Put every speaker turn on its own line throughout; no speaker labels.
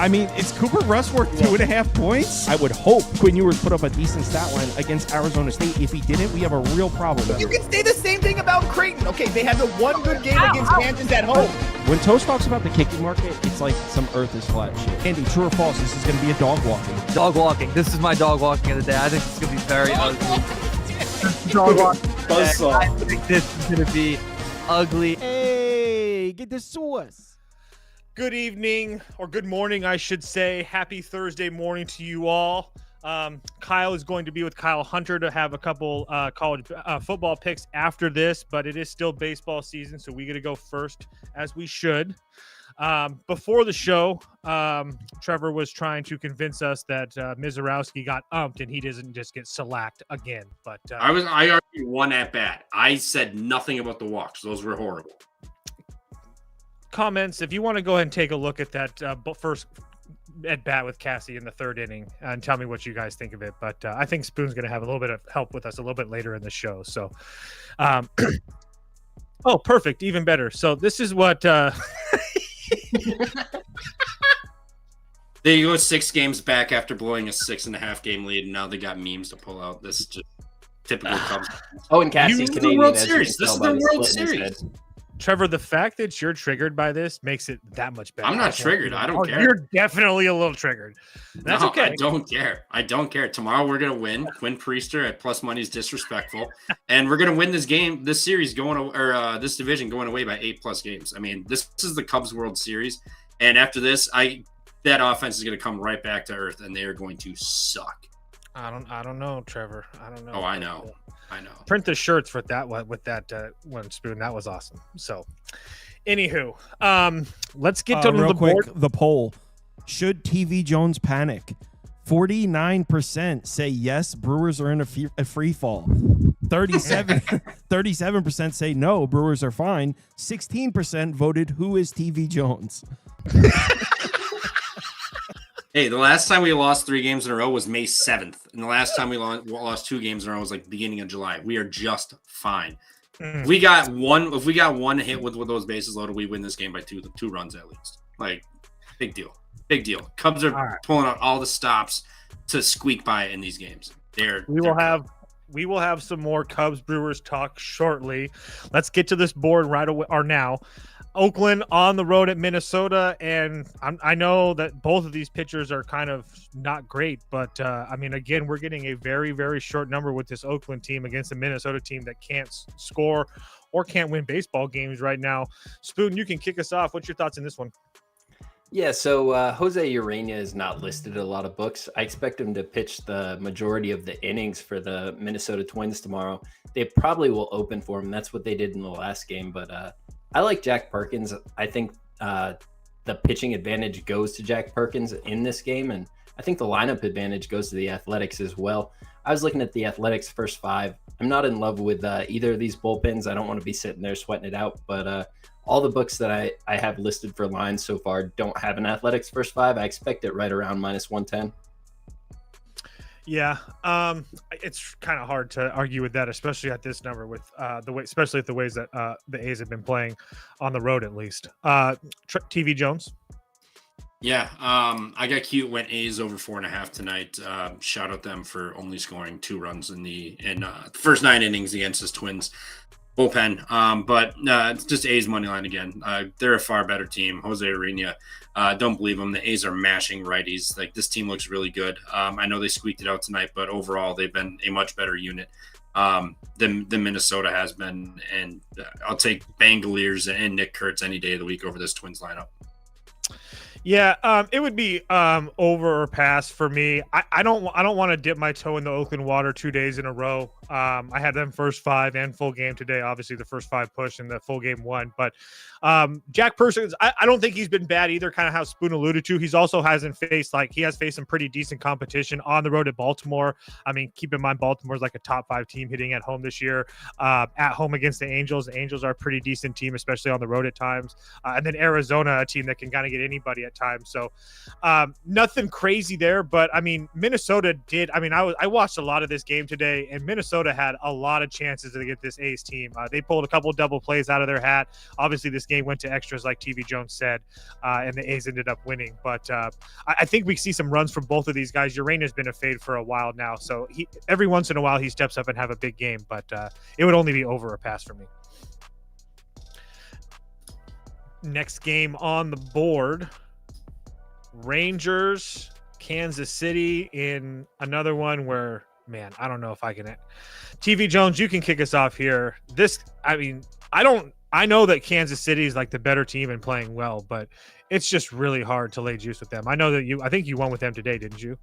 I mean, is Cooper Rush worth 2.5 points? I would hope Quinn Ewers put up a decent stat line against Arizona State. If he didn't, we have a real problem.
You can say the same thing about Creighton. Okay, they had the one good game against Kansas at home.
When Toast talks about the kicking market, it's like some earth is flat shit. Andy, true or false, this is going to be a dog walking.
Dog walking. This is my dog walking of the day. I think it's going to be very ugly. Dog walking. I think this is going to be ugly.
Hey, get the sauce.
Good evening, or good morning, I should say. Happy Thursday morning to you all. Kyle is going to be with Kyle Hunter to have a couple college football picks after this, but it is still baseball season, so we got to go first, as we should. Before the show, Trevor was trying to convince us that Mizorowski got umped and he doesn't just get shellacked again. But
I argued one at bat. I said nothing about the walks; those were horrible.
Comments, if you want to go ahead and take a look at that first at bat with Cassie in the third inning and tell me what you guys think of it. But I think Spoon's going to have a little bit of help with us a little bit later in the show. So, oh, perfect. Even better. So this is what,
They go 6 games back after blowing a 6.5 game lead. And now they got memes to pull out. This is just typical Cubs.
Oh, and Cassie's Canadian.
World Series. This is the World Series.
Trevor, the fact that you're triggered by this makes it that much better.
I'm not triggered. I don't care.
You're definitely a little triggered. That's okay.
I don't care. I don't care. Tomorrow we're going to win. Quinn Priester at plus money is disrespectful. And we're going to win this game, this series this division going away by 8+ games. I mean, this is the Cubs World Series. And after this, that offense is going to come right back to earth and they are going to suck.
I don't know, Trevor. I don't know.
Oh, I know.
Print the shirts for that one with that one, Spoon. That was awesome. So, anywho, let's get to
real
the
quick.
board.
The poll: should TV Jones panic? 49% say yes. Brewers are in a free fall. 37% say no. Brewers are fine. 16% voted who is TV Jones.
Hey, the last time we lost 3 games in a row was May 7th. And the last time we lost 2 games in a row was like beginning of July. We are just fine. If we got one hit with those bases loaded, we win this game by two runs at least. Like, big deal. Big deal. Cubs are pulling out all the stops to squeak by in these games. We
will have some more Cubs Brewers talk shortly. Let's get to this board right away or now. Oakland on the road at Minnesota, and I know that both of these pitchers are kind of not great, but I mean, again, we're getting a very, very short number with this Oakland team against a Minnesota team that can't score or can't win baseball games right now. Spoon, you can kick us off. What's your thoughts on this one?
Yeah, so Jose Urena is not listed in a lot of books. I expect him to pitch the majority of the innings for the Minnesota Twins tomorrow. They probably will open for him. That's what they did in the last game, but I like Jack Perkins. I think the pitching advantage goes to Jack Perkins in this game, and I think the lineup advantage goes to the Athletics as well. I was looking at the Athletics first 5. I'm not in love with either of these bullpens. I don't want to be sitting there sweating it out, but all the books that I have listed for lines so far don't have an Athletics first 5. I expect it right around -110.
Yeah, it's kind of hard to argue with that, especially at this number with especially the ways that the A's have been playing on the road, at least. TV Jones.
Yeah, I got cute. Went A's over 4.5 tonight. Shout out them for only scoring 2 runs in the first 9 innings against his Twins bullpen. But it's just A's money line again. They're a far better team. Jose Urena. Don't believe them. The A's are mashing righties. Like, this team looks really good. I know they squeaked it out tonight, but overall they've been a much better unit than Minnesota has been. And I'll take Bangaliers and Nick Kurtz any day of the week over this Twins lineup.
Yeah, it would be over or pass for me. I don't want to dip my toe in the Oakland water 2 days in a row. I had them first 5 and full game today. Obviously, the first 5 push and the full game 1. But Jack Perkins, I don't think he's been bad either. Kind of how Spoon alluded to. He's also he has faced some pretty decent competition on the road at Baltimore. I mean, keep in mind Baltimore's like a top 5 team hitting at home this year. At home against the Angels. The Angels are a pretty decent team, especially on the road at times. And then Arizona, a team that can kind of get anybody at times. So nothing crazy there, but I mean, Minnesota did. I mean, I watched a lot of this game today, and Minnesota had a lot of chances to get this A's team. They pulled a couple double plays out of their hat. Obviously, this game went to extras, like TV Jones said, and the A's ended up winning. But I think we see some runs from both of these guys. Urena's been a fade for a while now, so every once in a while he steps up and have a big game, but it would only be over a pass for me. Next game on the board, Rangers, Kansas City, in another one where, man, I don't know if I can. TV Jones, you can kick us off here. I know that Kansas City is like the better team and playing well, but it's just really hard to lay juice with them. I know that I think you won with them today, didn't you?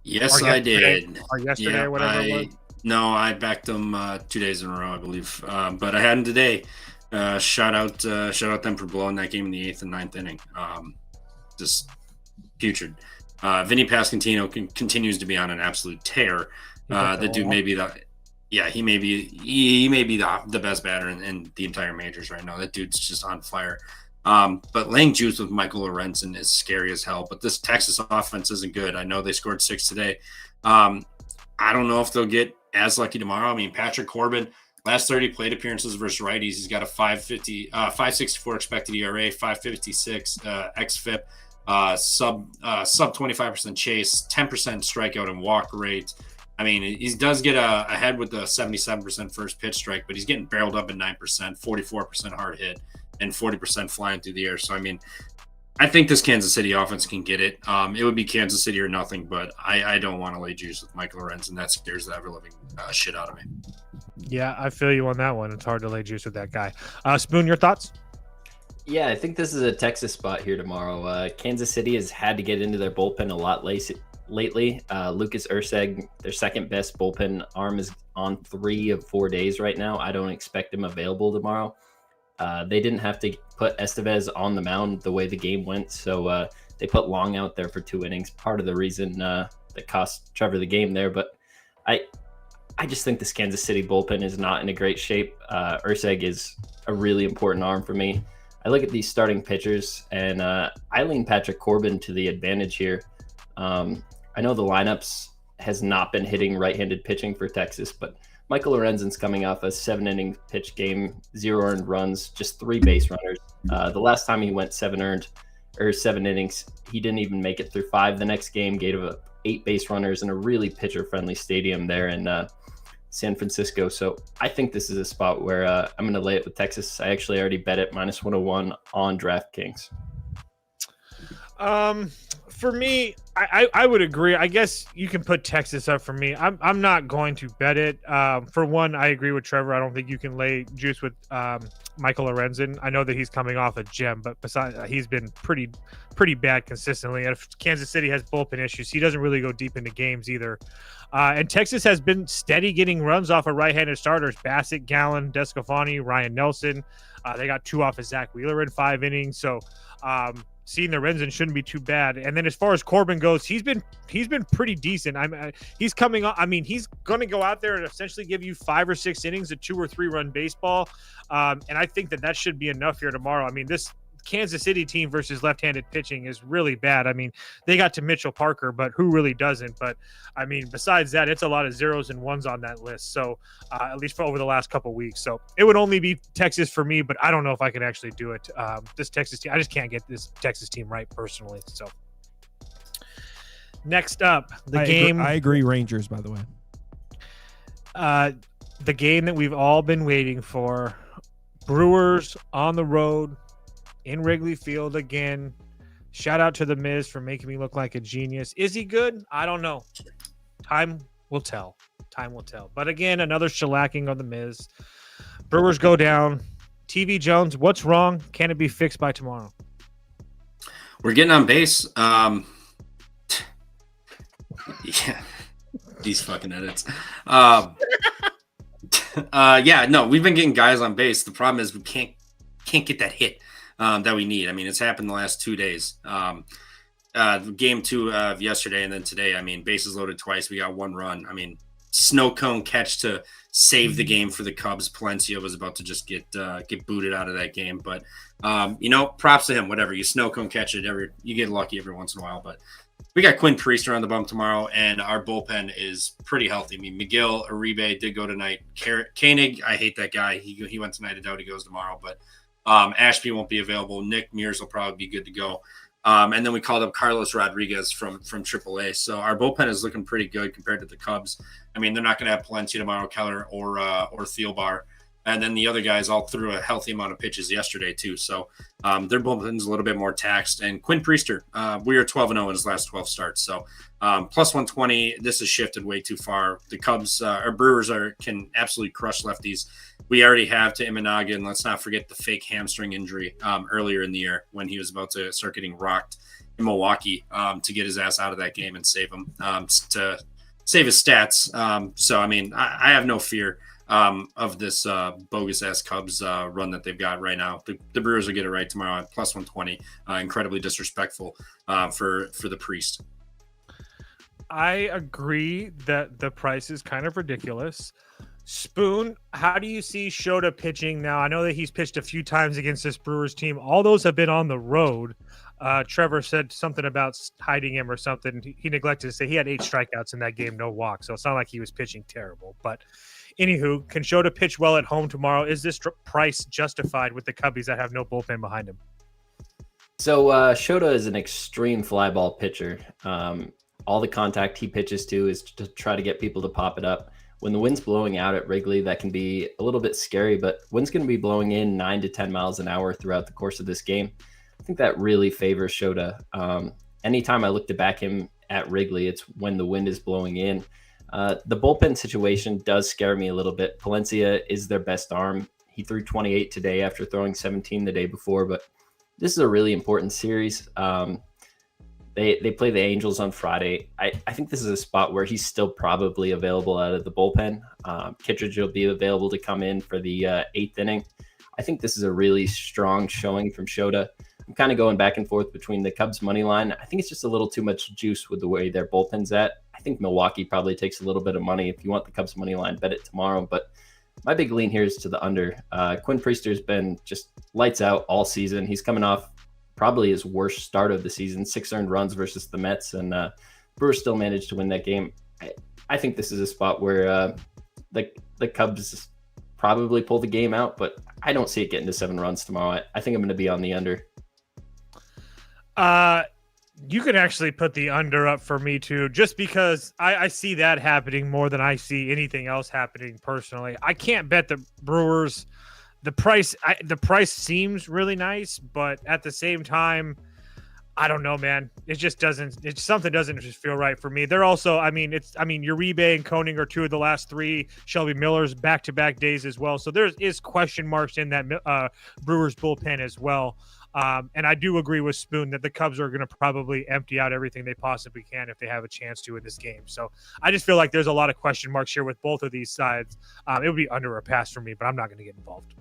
Yes, I did.
Or yesterday, or whatever it was.
No, I backed them 2 days in a row, I believe. But I had them today. Shout out them for blowing that game in the 8th and 9th inning. Just putrid. Vinny Pasquantino continues to be on an absolute tear. The dude may be he may be the best batter in the entire majors right now. That dude's just on fire. But laying juice with Michael Lorenzen is scary as hell. But this Texas offense isn't good. I know they scored 6 today. I don't know if they'll get as lucky tomorrow. I mean, Patrick Corbin, last 30 plate appearances versus righties, he's got a 5.64 expected ERA, 5.56 xFIP, sub 25% chase, 10% strikeout and walk rate. I mean, he does get ahead with the 77% first pitch strike, but he's getting barreled up at 9%, 44% hard hit, and 40% flying through the air. So, I mean, I think this Kansas City offense can get it. It would be Kansas City or nothing, but I don't want to lay juice with Michael Lorenzen. That scares the ever-living shit out of me.
Yeah, I feel you on that one. It's hard to lay juice with that guy. Spoon, your thoughts?
Yeah, I think this is a Texas spot here tomorrow. Kansas City has had to get into their bullpen a lot lately. Lucas Erceg, their second best bullpen arm, is on 3 of 4 days right now. I don't expect him available tomorrow. They didn't have to put Estevez on the mound the way the game went, so they put Long out there for 2 innings. Part of the reason that cost Trevor the game there, but I just think this Kansas City bullpen is not in a great shape. Erceg is a really important arm for me. I look at these starting pitchers, and I lean Patrick Corbin to the advantage here. I know the lineups has not been hitting right-handed pitching for Texas, but Michael Lorenzen's coming off a 7-inning pitch game, 0 earned runs, just 3 base runners. The last time he went 7 innings, he didn't even make it through 5 the next game, gave up 8 base runners in a really pitcher-friendly stadium there in San Francisco. So I think this is a spot where I'm going to lay it with Texas. I actually already bet it -101 on DraftKings.
For me, I would agree. I guess you can put Texas up for me. I'm not going to bet it. For one, I agree with Trevor. I don't think you can lay juice with Michael Lorenzen. I know that he's coming off a gem, but besides, he's been pretty bad consistently. And if Kansas City has bullpen issues, he doesn't really go deep into games either. And Texas has been steady getting runs off of right-handed starters: Bassett, Gallen, Descafani, Ryan Nelson. They got 2 off of Zach Wheeler in 5 innings. So seeing the Lorenzen shouldn't be too bad. And then as far as Corbin goes, he's been pretty decent. He's coming on. I mean, he's going to go out there and essentially give you 5 or 6 innings of 2 or 3 run baseball. And I think that should be enough here tomorrow. I mean, this Kansas City team versus left-handed pitching is really bad. I mean, they got to Mitchell Parker, but who really doesn't? But I mean, besides that, it's a lot of 0s and 1s on that list. So at least for over the last couple of weeks. So it would only be Texas for me, but I don't know if I can actually do it. This Texas team, I just can't get this Texas team right personally. So next up,
I agree. Rangers, by the way.
The game that we've all been waiting for: Brewers on the road in Wrigley Field again. Shout out to the Miz for making me look like a genius. Is he good? I don't know. Time will tell. But again, another shellacking of the Miz. Brewers go down. TV Jones, what's wrong? Can it be fixed by tomorrow?
We're getting on base. Yeah, these fucking edits. Yeah, no, we've been getting guys on base. The problem is we can't get that hit that we need. I mean, it's happened the last 2 days. Game 2 of yesterday and then today. I mean, bases loaded twice. We got 1 run. I mean, snow cone catch to save the game for the Cubs. Palencia was about to just get booted out of that game, but props to him. Whatever, you snow cone catch it, you get lucky every once in a while. But we got Quinn Priester on the bump tomorrow, and our bullpen is pretty healthy. I mean, Miguel Uribe did go tonight. Koenig, I hate that guy. He went tonight. I doubt he goes tomorrow, but Ashby won't be available. Nick Mears will probably be good to go. And then we called up Carlos Rodriguez from AAA. So our bullpen is looking pretty good compared to the Cubs. I mean, they're not going to have Palencia tomorrow, Keller or Thielbar. And then the other guys all threw a healthy amount of pitches yesterday too. So their bullpen's a little bit more taxed. And Quinn Priester, we are 12-0 in his last 12 starts. So plus 120, this has shifted way too far. The Cubs, our Brewers can absolutely crush lefties. We already have to Imanaga, and let's not forget the fake hamstring injury earlier in the year when he was about to start getting rocked in Milwaukee to get his ass out of that game and save him, to save his stats. So, I mean, I have no fear of this bogus-ass Cubs run that they've got right now. The Brewers will get it right tomorrow at plus 120. Incredibly disrespectful for the Priest.
I agree that the price is kind of ridiculous. Spoon, how do you see Shota pitching now? I know that he's pitched a few times against this Brewers team. All those have been on the road. Trevor said something about hiding him or something. He neglected to say he had 8 strikeouts in that game, no walk. So it's not like he was pitching terrible. But anywho, can Shota pitch well at home tomorrow? Is this price justified with the Cubbies that have no bullpen behind him?
So Shota is an extreme fly ball pitcher. All the contact he pitches to is to try to get people to pop it up. When the wind's blowing out at Wrigley, that can be a little bit scary, but wind's going to be blowing in 9 to 10 miles an hour throughout the course of this game. I think that really favors Shota. Anytime I look to back him at Wrigley, it's when the wind is blowing in. The bullpen situation does scare me a little bit. Palencia is their best arm. He threw 28 today after throwing 17 the day before, but this is a really important series. They play the Angels on Friday. I think this is a spot where he's still probably available out of the bullpen. Kittredge will be available to come in for the 8th inning. I think this is a really strong showing from Shota. I'm kind of going back and forth between the Cubs money line. I think it's just a little too much juice with the way their bullpen's at. I think Milwaukee probably takes a little bit of money. If you want the Cubs money line, bet it tomorrow. But my big lean here is to the under. Quinn Priester's been just lights out all season. He's coming off probably his worst start of the season, 6 earned runs versus the Mets, and Brewers still managed to win that game. I think this is a spot where the Cubs probably pull the game out, but I don't see it getting to 7 runs tomorrow. I think I'm going to be on the under.
You can actually put the under up for me too, just because I see that happening more than I see anything else happening personally. I can't bet the Brewers. The price seems really nice, but at the same time, I don't know, man. Something doesn't just feel right for me. They're also, Uribe and Koenig are 2 of the last 3. Shelby Miller's back-to-back days as well. So there is question marks in that Brewers bullpen as well. And I do agree with Spoon that the Cubs are going to probably empty out everything they possibly can if they have a chance to in this game. So I just feel like there's a lot of question marks here with both of these sides. It would be under a pass for me, but I'm not going to get involved.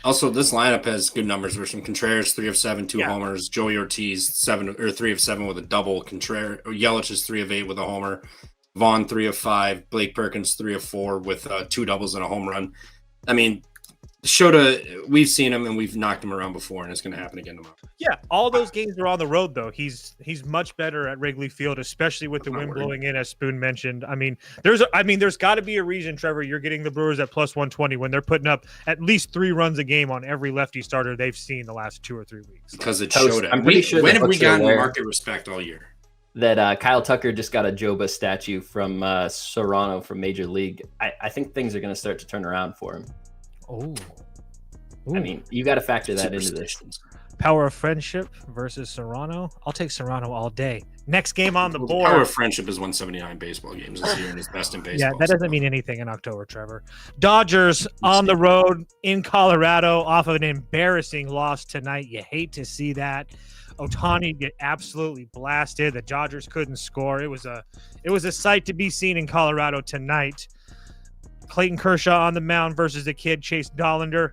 Also, this lineup has good numbers. There's some Contreras, 3 of 7, 2 homers. Joey Ortiz, 3 of 7 with a double. Yelich is 3 of 8 with a homer. Vaughn, 3 of 5. Blake Perkins, 3 of 4 with 2 doubles and a home run. I mean, Shota, we've seen him and we've knocked him around before, and it's going to happen again tomorrow.
Yeah, all those games are on the road, though. He's much better at Wrigley Field, especially with the wind blowing in, as Spoon mentioned. There's got to be a reason, Trevor, you're getting the Brewers at plus 120 when they're putting up at least 3 runs a game on every lefty starter they've seen the last 2 or 3 weeks.
Because it Shota.
I'm pretty sure
when have we gotten market respect all year?
That Kyle Tucker just got a Joba statue from Serrano from Major League. I think things are going to start to turn around for him.
Oh,
I mean, you got to factor that into this.
Power of friendship versus Serrano. I'll take Serrano all day. Next game on the board.
Power of friendship is 179 baseball games this year and is best in baseball.
Yeah, that doesn't mean anything in October, Trevor. Dodgers on the road in Colorado off of an embarrassing loss tonight. You hate to see that. Ohtani get absolutely blasted. The Dodgers couldn't score. It was a sight to be seen in Colorado tonight. Clayton Kershaw on the mound versus the kid Chase Dollander.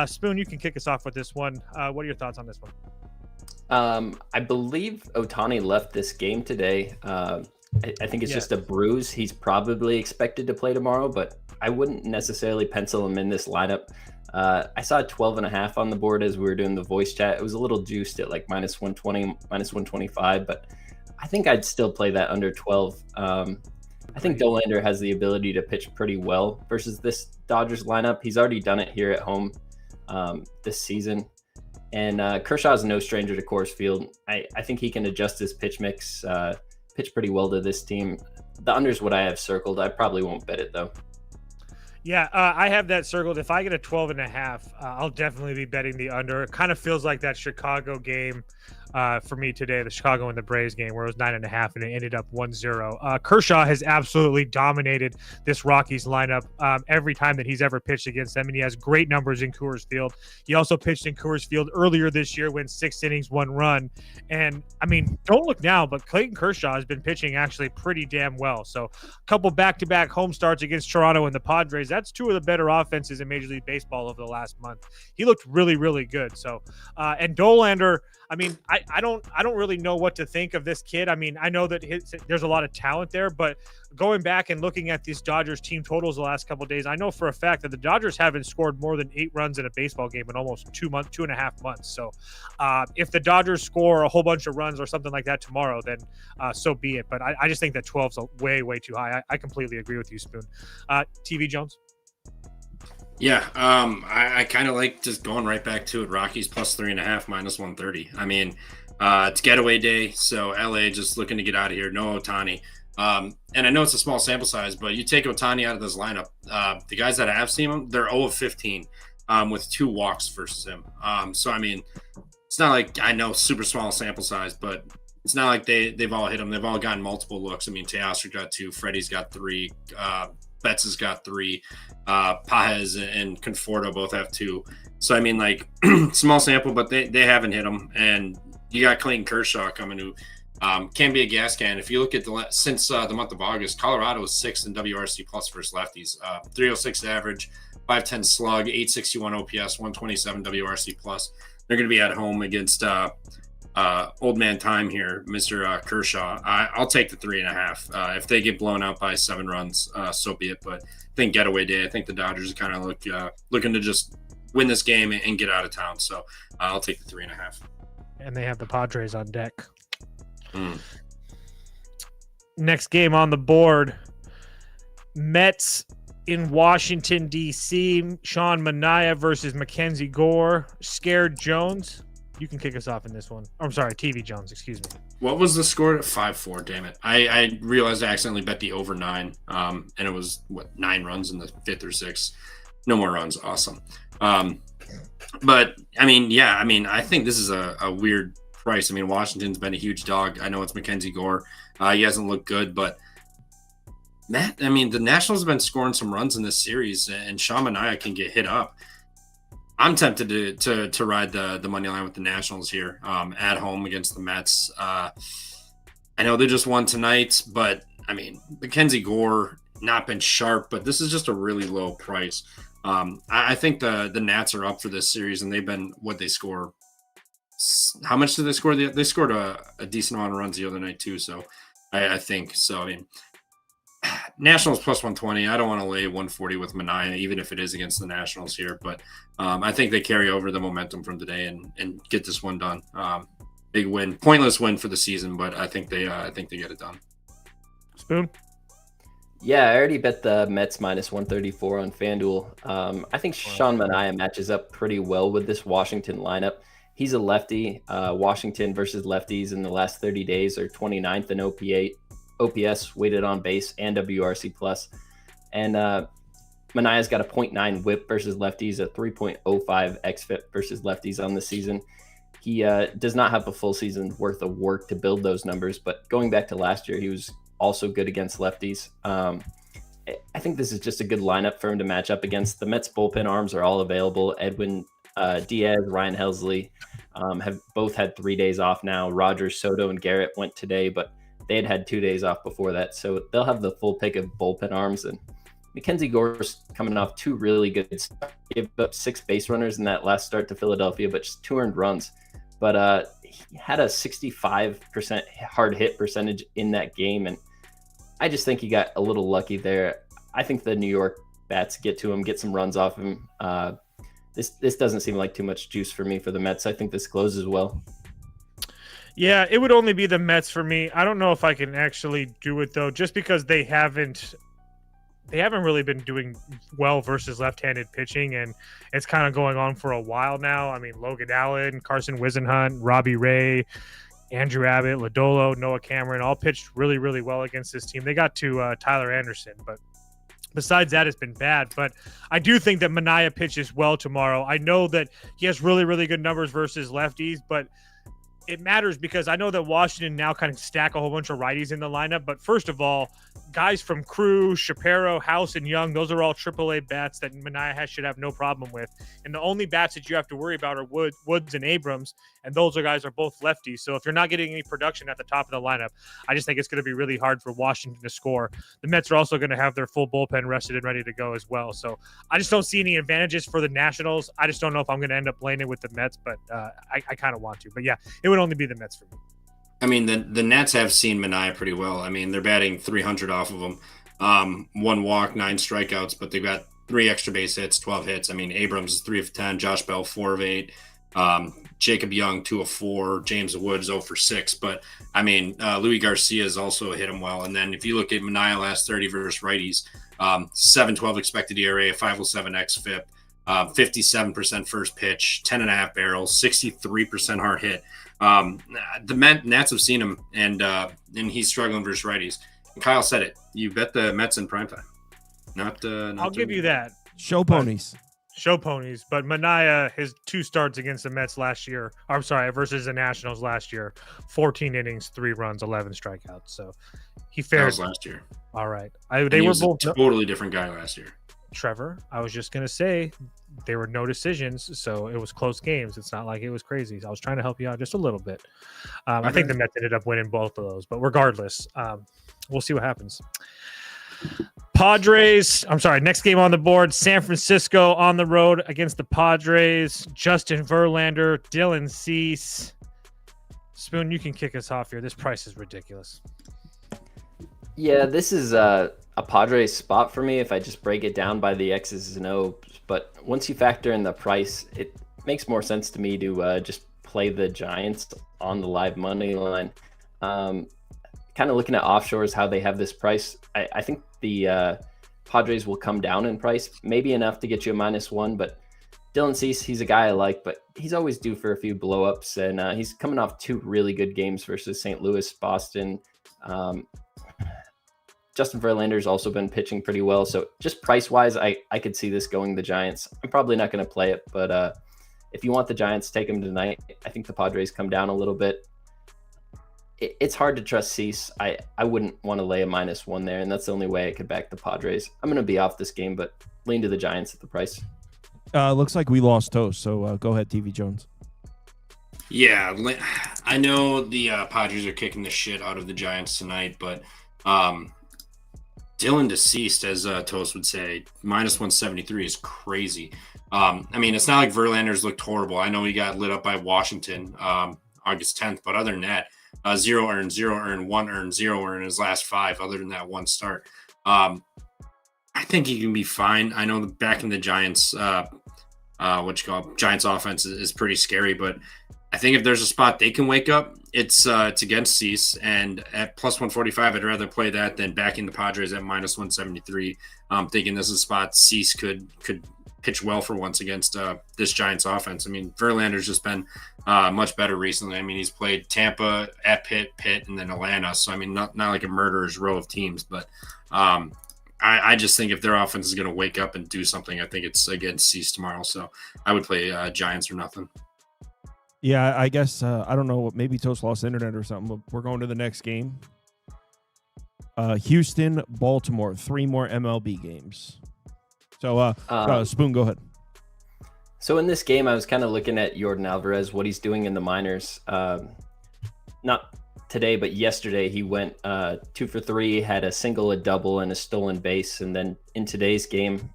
Spoon, you can kick us off with this one. What are your thoughts on this one?
I believe Ohtani left this game today. I think it's just a bruise. He's probably expected to play tomorrow, but I wouldn't necessarily pencil him in this lineup. I saw a 12.5 on the board as we were doing the voice chat. It was a little juiced at like minus 120, minus 125, but I think I'd still play that under 12. I think Dolander has the ability to pitch pretty well versus this Dodgers lineup. He's already done it here at home this season. And Kershaw's no stranger to Coors Field. I think he can adjust his pitch mix, pitch pretty well to this team. The under's what I have circled. I probably won't bet it, though.
Yeah, I have that circled. If I get a 12.5, I'll definitely be betting the under. It kind of feels like that Chicago game for me today, the Chicago and the Braves game, where it was 9.5 and it ended up 1-0. Kershaw has absolutely dominated this Rockies lineup every time that he's ever pitched against them, and he has great numbers in Coors Field. He also pitched in Coors Field earlier this year, went 6 innings, 1 run. And I mean, don't look now, but Clayton Kershaw has been pitching actually pretty damn well. So a couple back-to-back home starts against Toronto and the Padres. That's 2 of the better offenses in Major League Baseball over the last month. He looked really, really good. So, and Dolander, I mean, I don't really know what to think of this kid. I mean, I know that there's a lot of talent there, but going back and looking at these Dodgers team totals the last couple of days, I know for a fact that the Dodgers haven't scored more than 8 runs in a baseball game in almost 2.5 months. So if the Dodgers score a whole bunch of runs or something like that tomorrow, then so be it. But I just think that 12's way, way too high. I completely agree with you, Spoon. TV Jones?
Yeah, I kind of like just going right back to it. Rockies plus 3.5, minus 130. I mean, it's getaway day, so LA just looking to get out of here. No Ohtani. And I know it's a small sample size, but you take Ohtani out of this lineup. The guys that I have seen him, they're 0 of 15 with 2 walks versus him. So, I mean, it's not like, I know super small sample size, but it's not like they've all hit him. They've all gotten multiple looks. I mean, Teoscar got 2, Freddie's got 3, Betts has got 3, Pajes and Conforto both have 2. So, I mean, like, small sample, but they haven't hit him. And you got Clayton Kershaw coming who can be a gas can. If you look at since the month of August, Colorado is 6th in WRC plus versus lefties. 306 average, 510 slug, 861 OPS, 127 WRC plus. They're going to be at home against old man time here, Mr. Kershaw. I'll take the 3.5. If they get blown out by 7 runs, so be it. But I think getaway day. I think the Dodgers are kind of looking to just win this game and get out of town. So I'll take the 3.5.
And they have the Padres on deck. Next game on the board, Mets in Washington, D.C. Sean Manaea versus Mackenzie Gore. Scared Jones. You can kick us off in this one. Oh, I'm sorry, TV Jones, excuse me.
What was the score? 5-4, damn it. I realized I accidentally bet the over 9, and it was, 9 runs in the 5th or 6th. No more runs. Awesome. But, I mean, yeah, I mean, I think this is a weird price. I mean, Washington's been a huge dog. I know it's Mackenzie Gore. He hasn't looked good, but Matt, I mean, the Nationals have been scoring some runs in this series, and Sean Manaea can get hit up. I'm tempted to ride the money line with the Nationals here at home against the Mets. I know they just won tonight, but I mean, Mackenzie Gore not been sharp, but this is just a really low price. I think the Nats are up for this series, and they've been what they score. How much did they score? They scored a decent amount of runs the other night too. So I think so. I mean, Nationals plus 120. I don't want to lay 140 with Manaea, even if it is against the Nationals here. But I think they carry over the momentum from today and get this one done. Big win, pointless win for the season, but I think they get it done.
Spoon.
Yeah, I already bet the Mets minus 134 on FanDuel. I think Sean Manaea matches up pretty well with this Washington lineup. He's a lefty. Washington versus lefties in the last 30 days are 29th in OPS, weighted on base, and WRC plus. And Manaea's got a 0.9 whip versus lefties, a 3.05 xFIP versus lefties on the season. He does not have a full season worth of work to build those numbers, but going back to last year, he was also good against lefties. I think this is just a good lineup for him to match up against. The Mets bullpen arms are all available. Edwin Diaz, Ryan Helsley have both had 3 days off now. Rogers, Soto, and Garrett went today, but they had 2 days off before that. So they'll have the full pick of bullpen arms. And Mackenzie Gore's coming off 2 really good starts. He gave up 6 base runners in that last start to Philadelphia, but just 2 earned runs. But he had a 65% hard hit percentage in that game. And I just think he got a little lucky there. I think the New York bats get to him, get some runs off him. This doesn't seem like too much juice for me for the Mets. I think this closes well.
Yeah, it would only be the Mets for me. I don't know if I can actually do it though, just because they haven't really been doing well versus left-handed pitching, and it's kind of going on for a while now. I mean, Logan Allen, Carson Wisenhunt, Robbie Ray, Andrew Abbott, Lodolo, Noah Cameron all pitched really, really well against this team. They got to Tyler Anderson, but besides that, it's been bad. But I do think that Manaea pitches well tomorrow. I know that he has really, really good numbers versus lefties, but it matters because I know that Washington now kind of stack a whole bunch of righties in the lineup. But first of all, guys from Crew, Shapiro, House, and Young, those are all AAA bats that Manaea should have no problem with. And the only bats that you have to worry about are Woods and Abrams, and those guys are both lefties. So if you're not getting any production at the top of the lineup, I just think it's going to be really hard for Washington to score. The Mets are also going to have their full bullpen rested and ready to go as well. So I just don't see any advantages for the Nationals. I just don't know if I'm going to end up playing it with the Mets, but I kind of want to. But yeah, it would only be the Mets for me.
I mean, the Nats have seen Manaea pretty well. I mean, they're batting 300 off of him. 1 walk, 9 strikeouts, but they've got 3 extra base hits, 12 hits. I mean, Abrams is 3 of 10, Josh Bell 4 of 8, Jacob Young 2 of 4, James Woods 0 for 6. But I mean, Louis Garcia has also hit him well. And then if you look at Manaea last 30 versus righties, 7.12 expected ERA, 5.07 xFIP, 57% first pitch, 10.5 barrels, 63% hard hit. The Nats have seen him, and he's struggling versus righties. And Kyle said it. You bet the Mets in primetime. Not
I'll give you that.
Show ponies.
Show ponies. But Manaea, his 2 starts against the Mets last year, versus the Nationals last year, 14 innings, 3 runs, 11 strikeouts. So he fared.
That was last year.
All right.
They were both a totally different guy last year.
Trevor, I was just going to say there were no decisions, so it was close games. It's not like it was crazy. I was trying to help you out just a little bit. I think the Mets ended up winning both of those, but regardless, we'll see what happens. Next game on the board, San Francisco on the road against the Padres. Justin Verlander, Dylan Cease. Spoon, you can kick us off here. This price is ridiculous.
Yeah, this is a Padres spot for me if I just break it down by the X's and O's. But once you factor in the price, it makes more sense to me to just play the Giants on the live money line. Kind of looking at offshores, how they have this price. I think the Padres will come down in price, maybe enough to get you a -1. But Dylan Cease, he's a guy I like, but he's always due for a few blowups. And he's coming off 2 really good games versus St. Louis, Boston. Justin Verlander's also been pitching pretty well. So just price-wise, I could see this going the Giants. I'm probably not going to play it, but if you want the Giants, take them tonight. I think the Padres come down a little bit. It's hard to trust Cease. I wouldn't want to lay a -1 there, and that's the only way I could back the Padres. I'm going to be off this game, but lean to the Giants at the price.
Looks like we lost Toast, so go ahead, TV Jones.
Yeah, I know the Padres are kicking the shit out of the Giants tonight, but Dylan deceased, as Toast would say, -173 is crazy. I mean, it's not like Verlander's looked horrible. I know he got lit up by Washington August 10th, but other than that, 0 earned, 0 earned, 1 earned, 0 earned in his last 5, other than that 1 start. I think he can be fine. I know back in the Giants, Giants offense is pretty scary, but I think if there's a spot they can wake up, it's against Cease, and at +145, I'd rather play that than backing the Padres at -173. Thinking this is a spot Cease could pitch well for once against this Giants offense. I mean, Verlander's just been much better recently. I mean, he's played Tampa, at Pitt, and then Atlanta. So I mean, not like a murderer's row of teams, but I just think if their offense is going to wake up and do something, I think it's against Cease tomorrow. So I would play Giants or nothing.
Yeah, I guess, I don't know, maybe Toast lost internet or something, but we're going to the next game. Houston, Baltimore, 3 more MLB games. So, Spoon, go ahead.
So in this game, I was kind of looking at Yordan Alvarez, what he's doing in the minors. Not today, but yesterday, he went 2 for 3, had a single, a double, and a stolen base. And then in today's game,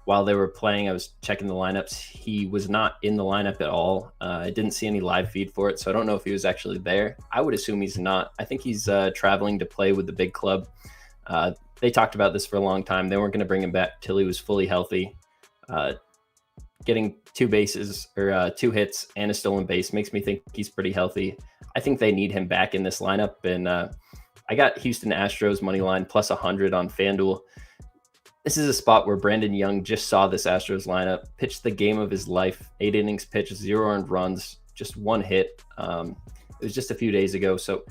while they were playing, I was checking the lineups. He was not in the lineup at all. I didn't see any live feed for it, so I don't know if he was actually there. I would assume he's not. I think he's traveling to play with the big club. they talked about this for a long time. They weren't going to bring him back till he was fully healthy. Getting 2 bases or 2 hits and a stolen base makes me think he's pretty healthy. I think they need him back in this lineup. And I got Houston Astros money line plus 100 on FanDuel. This is a spot where Brandon Young just saw this Astros lineup, pitched the game of his life, 8 innings pitched, 0 earned runs, just 1 hit. It was just a few days ago. So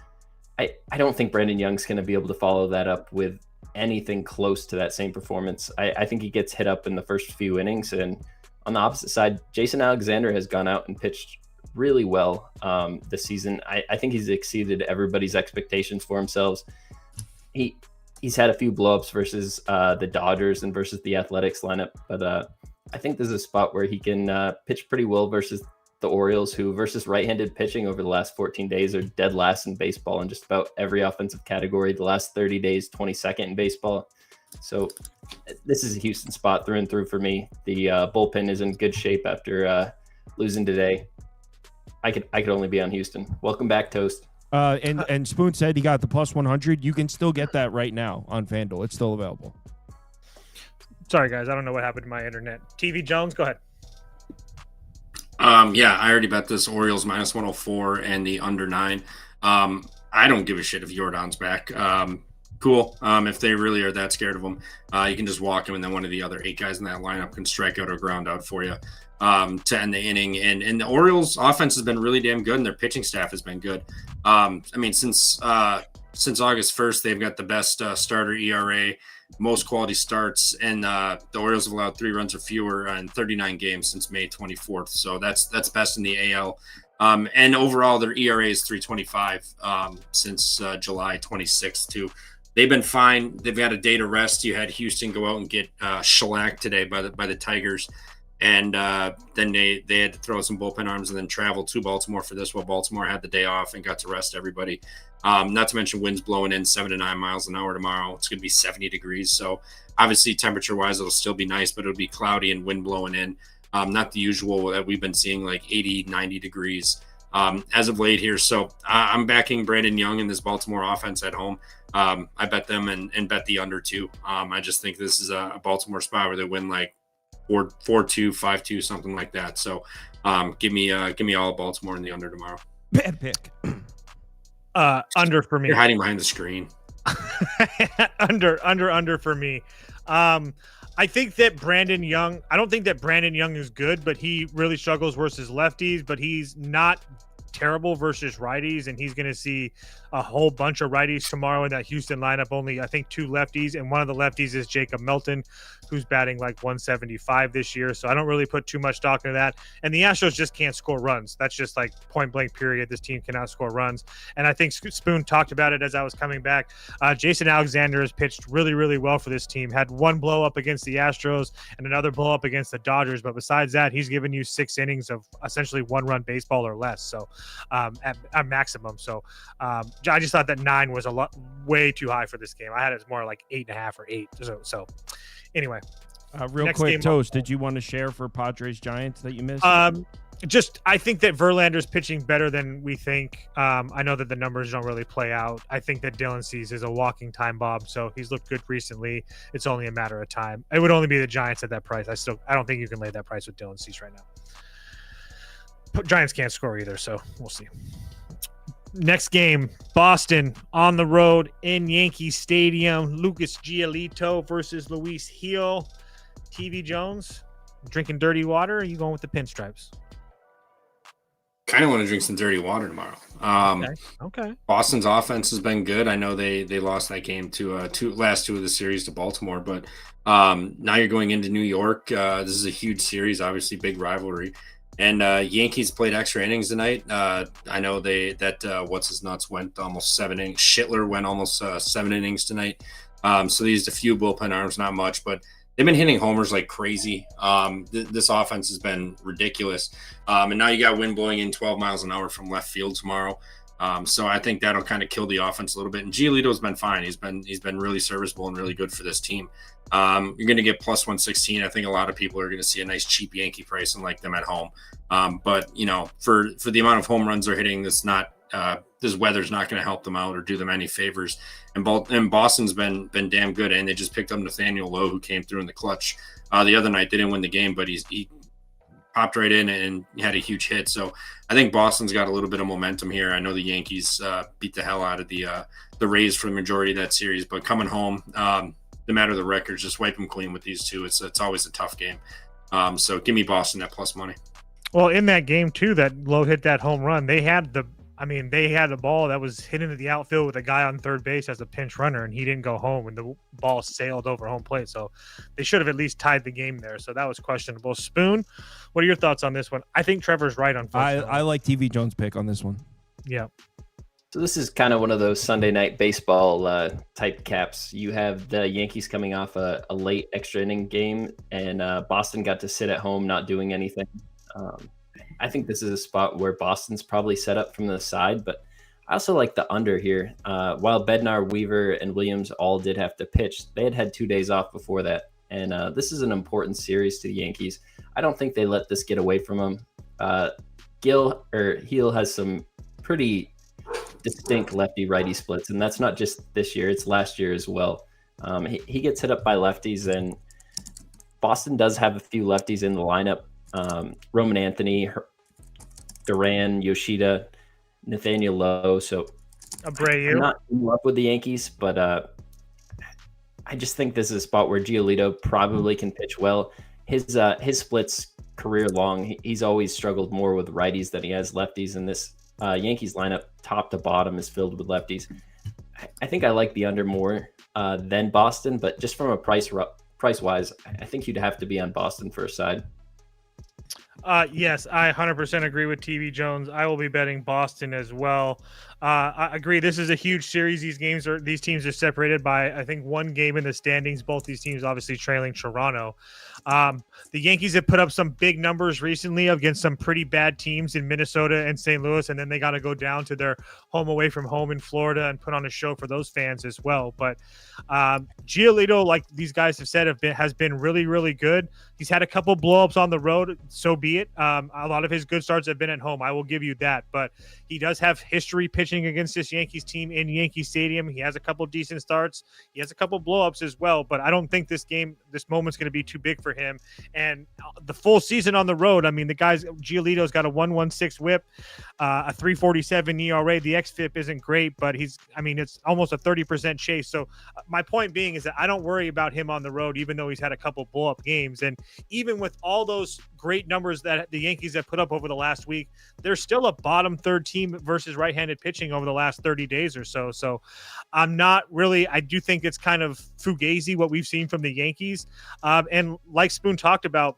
I don't think Brandon Young's going to be able to follow that up with anything close to that same performance. I think he gets hit up in the first few innings. And on the opposite side, Jason Alexander has gone out and pitched really well this season. I think he's exceeded everybody's expectations for himself. He's had a few blowups versus the Dodgers and versus the Athletics lineup, but I think there's a spot where he can pitch pretty well versus the Orioles, who versus right-handed pitching over the last 14 days are dead last in baseball in just about every offensive category. The last 30 days, 22nd in baseball. So this is a Houston spot through and through for me. The bullpen is in good shape after losing today. I could only be on Houston. Welcome back, Toast.
And Spoon said he got the plus 100. You can still get that right now on FanDuel. It's still available.
Sorry, guys. I don't know what happened to my internet. TV Jones, go ahead.
Yeah, I already bet this Orioles minus 104 and the under 9. I don't give a shit if Jordan's back. Cool. If they really are that scared of him, you can just walk him, and then one of the other 8 guys in that lineup can strike out or ground out for you to end the inning. And the Orioles offense has been really damn good, and their pitching staff has been good. I mean, since August 1st, they've got the best starter ERA, most quality starts, and the Orioles have allowed 3 runs or fewer in 39 games since May 24th. So that's best in the AL. And overall, their ERA is 3.25 since July 26th too. They've been fine. They've got a day to rest. You had Houston go out and get shellacked today by the Tigers, and then they had to throw some bullpen arms and then travel to Baltimore for this. While Baltimore had the day off and got to rest everybody. Not to mention winds blowing in 7 to 9 miles an hour tomorrow. It's going to be 70 degrees. So obviously temperature-wise, it'll still be nice, but it'll be cloudy and wind blowing in. Not the usual that we've been seeing, like 80, 90 degrees as of late here. So I'm backing Brandon Young in this Baltimore offense at home. I bet them and bet the under 2. I just think this is a Baltimore spot where they win like 4-2, 5-2, something like that. So give me all of Baltimore in the under tomorrow.
Bad pick.
Under for me.
You're hiding behind the screen.
under for me. I think that Brandon Young, I don't think that Brandon Young is good, but he really struggles versus lefties, but he's not terrible versus righties, and he's going to see a whole bunch of righties tomorrow in that Houston lineup. Only, I think, 2 lefties, and one of the lefties is Jacob Melton, who's batting like 175 this year. So I don't really put too much stock into that. And the Astros just can't score runs. That's just like point blank period. This team cannot score runs. And I think Spoon talked about it as I was coming back. Jason Alexander has pitched really, really well for this team. Had 1 blow up against the Astros and another blow up against the Dodgers. But besides that, he's given you 6 innings of essentially 1-run baseball or less. So at maximum. So I just thought that 9 was way too high for this game. I had it as more like 8.5 or 8. So anyway,
real quick, Toast, did you want to share for Padres Giants that you missed?
I think that Verlander's pitching better than we think. I know that the numbers don't really play out. I think that Dylan Cease is a walking time bomb, so he's looked good recently. It's only a matter of time. It would only be the Giants at that price. I don't think you can lay that price with Dylan Cease right now. Giants can't score either, so we'll see. Next game, Boston on the road in Yankee Stadium. Lucas Giolito versus Luis Gil. TV Jones, drinking dirty water, or are you going with the pinstripes?
Kind of want to drink some dirty water tomorrow.
Okay.
Boston's offense has been good. I know they lost that game to last 2 of the series to Baltimore, but now you're going into New York. This is a huge series, obviously big rivalry. And Yankees played extra innings tonight. I know what's his nuts went almost 7 innings. Schittler went almost 7 innings tonight. So they used a few bullpen arms, not much, but they've been hitting homers like crazy. This offense has been ridiculous. And now you got wind blowing in 12 miles an hour from left field tomorrow. So I think that'll kind of kill the offense a little bit. And Giolito's been fine. He's been really serviceable and really good for this team. You're going to get plus 116. I think a lot of people are going to see a nice cheap Yankee price and like them at home. But for the amount of home runs they're hitting, that's not this weather's not going to help them out or do them any favors. And Boston's been damn good, and they just picked up Nathaniel Lowe, who came through in the clutch the other night. They didn't win the game, but he popped right in and had a huge hit. So I think Boston's got a little bit of momentum here. I know the Yankees beat the hell out of the Rays for the majority of that series, but coming home, no matter the records, just wipe them clean with these two. It's always a tough game. So give me Boston at plus money.
Well, in that game too, that Lowe hit that home run. They had the ball that was hit into the outfield with a guy on third base as a pinch runner, and he didn't go home, and the ball sailed over home plate. So they should have at least tied the game there. So that was questionable. Spoon, what are your thoughts on this one? I think Trevor's right on.
I like TV Jones' pick on this one.
Yeah.
So this is kind of one of those Sunday night baseball type caps. You have the Yankees coming off a late extra inning game, and Boston got to sit at home not doing anything. I think this is a spot where Boston's probably set up from the side, but I also like the under here. While Bednar, Weaver, and Williams all did have to pitch, they had 2 days off before that. And this is an important series to the Yankees. I don't think they let this get away from them. Heel has some pretty distinct lefty-righty splits, and that's not just this year, it's last year as well. He gets hit up by lefties, and Boston does have a few lefties in the lineup. Roman Anthony, Duran, Yoshida, Nathaniel Lowe. So
Abreu.
I'm not in love with the Yankees, but I just think this is a spot where Giolito probably can pitch well. His splits career long, he's always struggled more with righties than he has lefties, and this Yankees lineup top to bottom is filled with lefties. I think I like the under more than Boston, but just from a price wise, I think you'd have to be on Boston for a side.
Yes, I 100% agree with TV Jones. I will be betting Boston as well. I agree. This is a huge series. These teams are separated by, I think, one game in the standings. Both these teams obviously trailing Toronto. The Yankees have put up some big numbers recently against some pretty bad teams in Minnesota and St. Louis, and then they got to go down to their home away from home in Florida and put on a show for those fans as well. But Giolito, like these guys have said, has been really, really good. He's had a couple blow-ups on the road, so be it. A lot of his good starts have been at home. I will give you that. But he does have history pitching against this Yankees team in Yankee Stadium. He has a couple decent starts. He has a couple blow-ups as well. But I don't think this moment's going to be too big for him. And the full season on the road, I mean, Giolito's got a 1.16 whip, a 3.47 ERA. The xFIP isn't great, but it's almost a 30% chase. So my point being is that I don't worry about him on the road, even though he's had a couple blow-up games. And even with all those great numbers that the Yankees have put up over the last week, they're still a bottom third team versus right-handed pitching over the last 30 days or so. So I do think it's kind of fugazi what we've seen from the Yankees. And like Spoon talked about,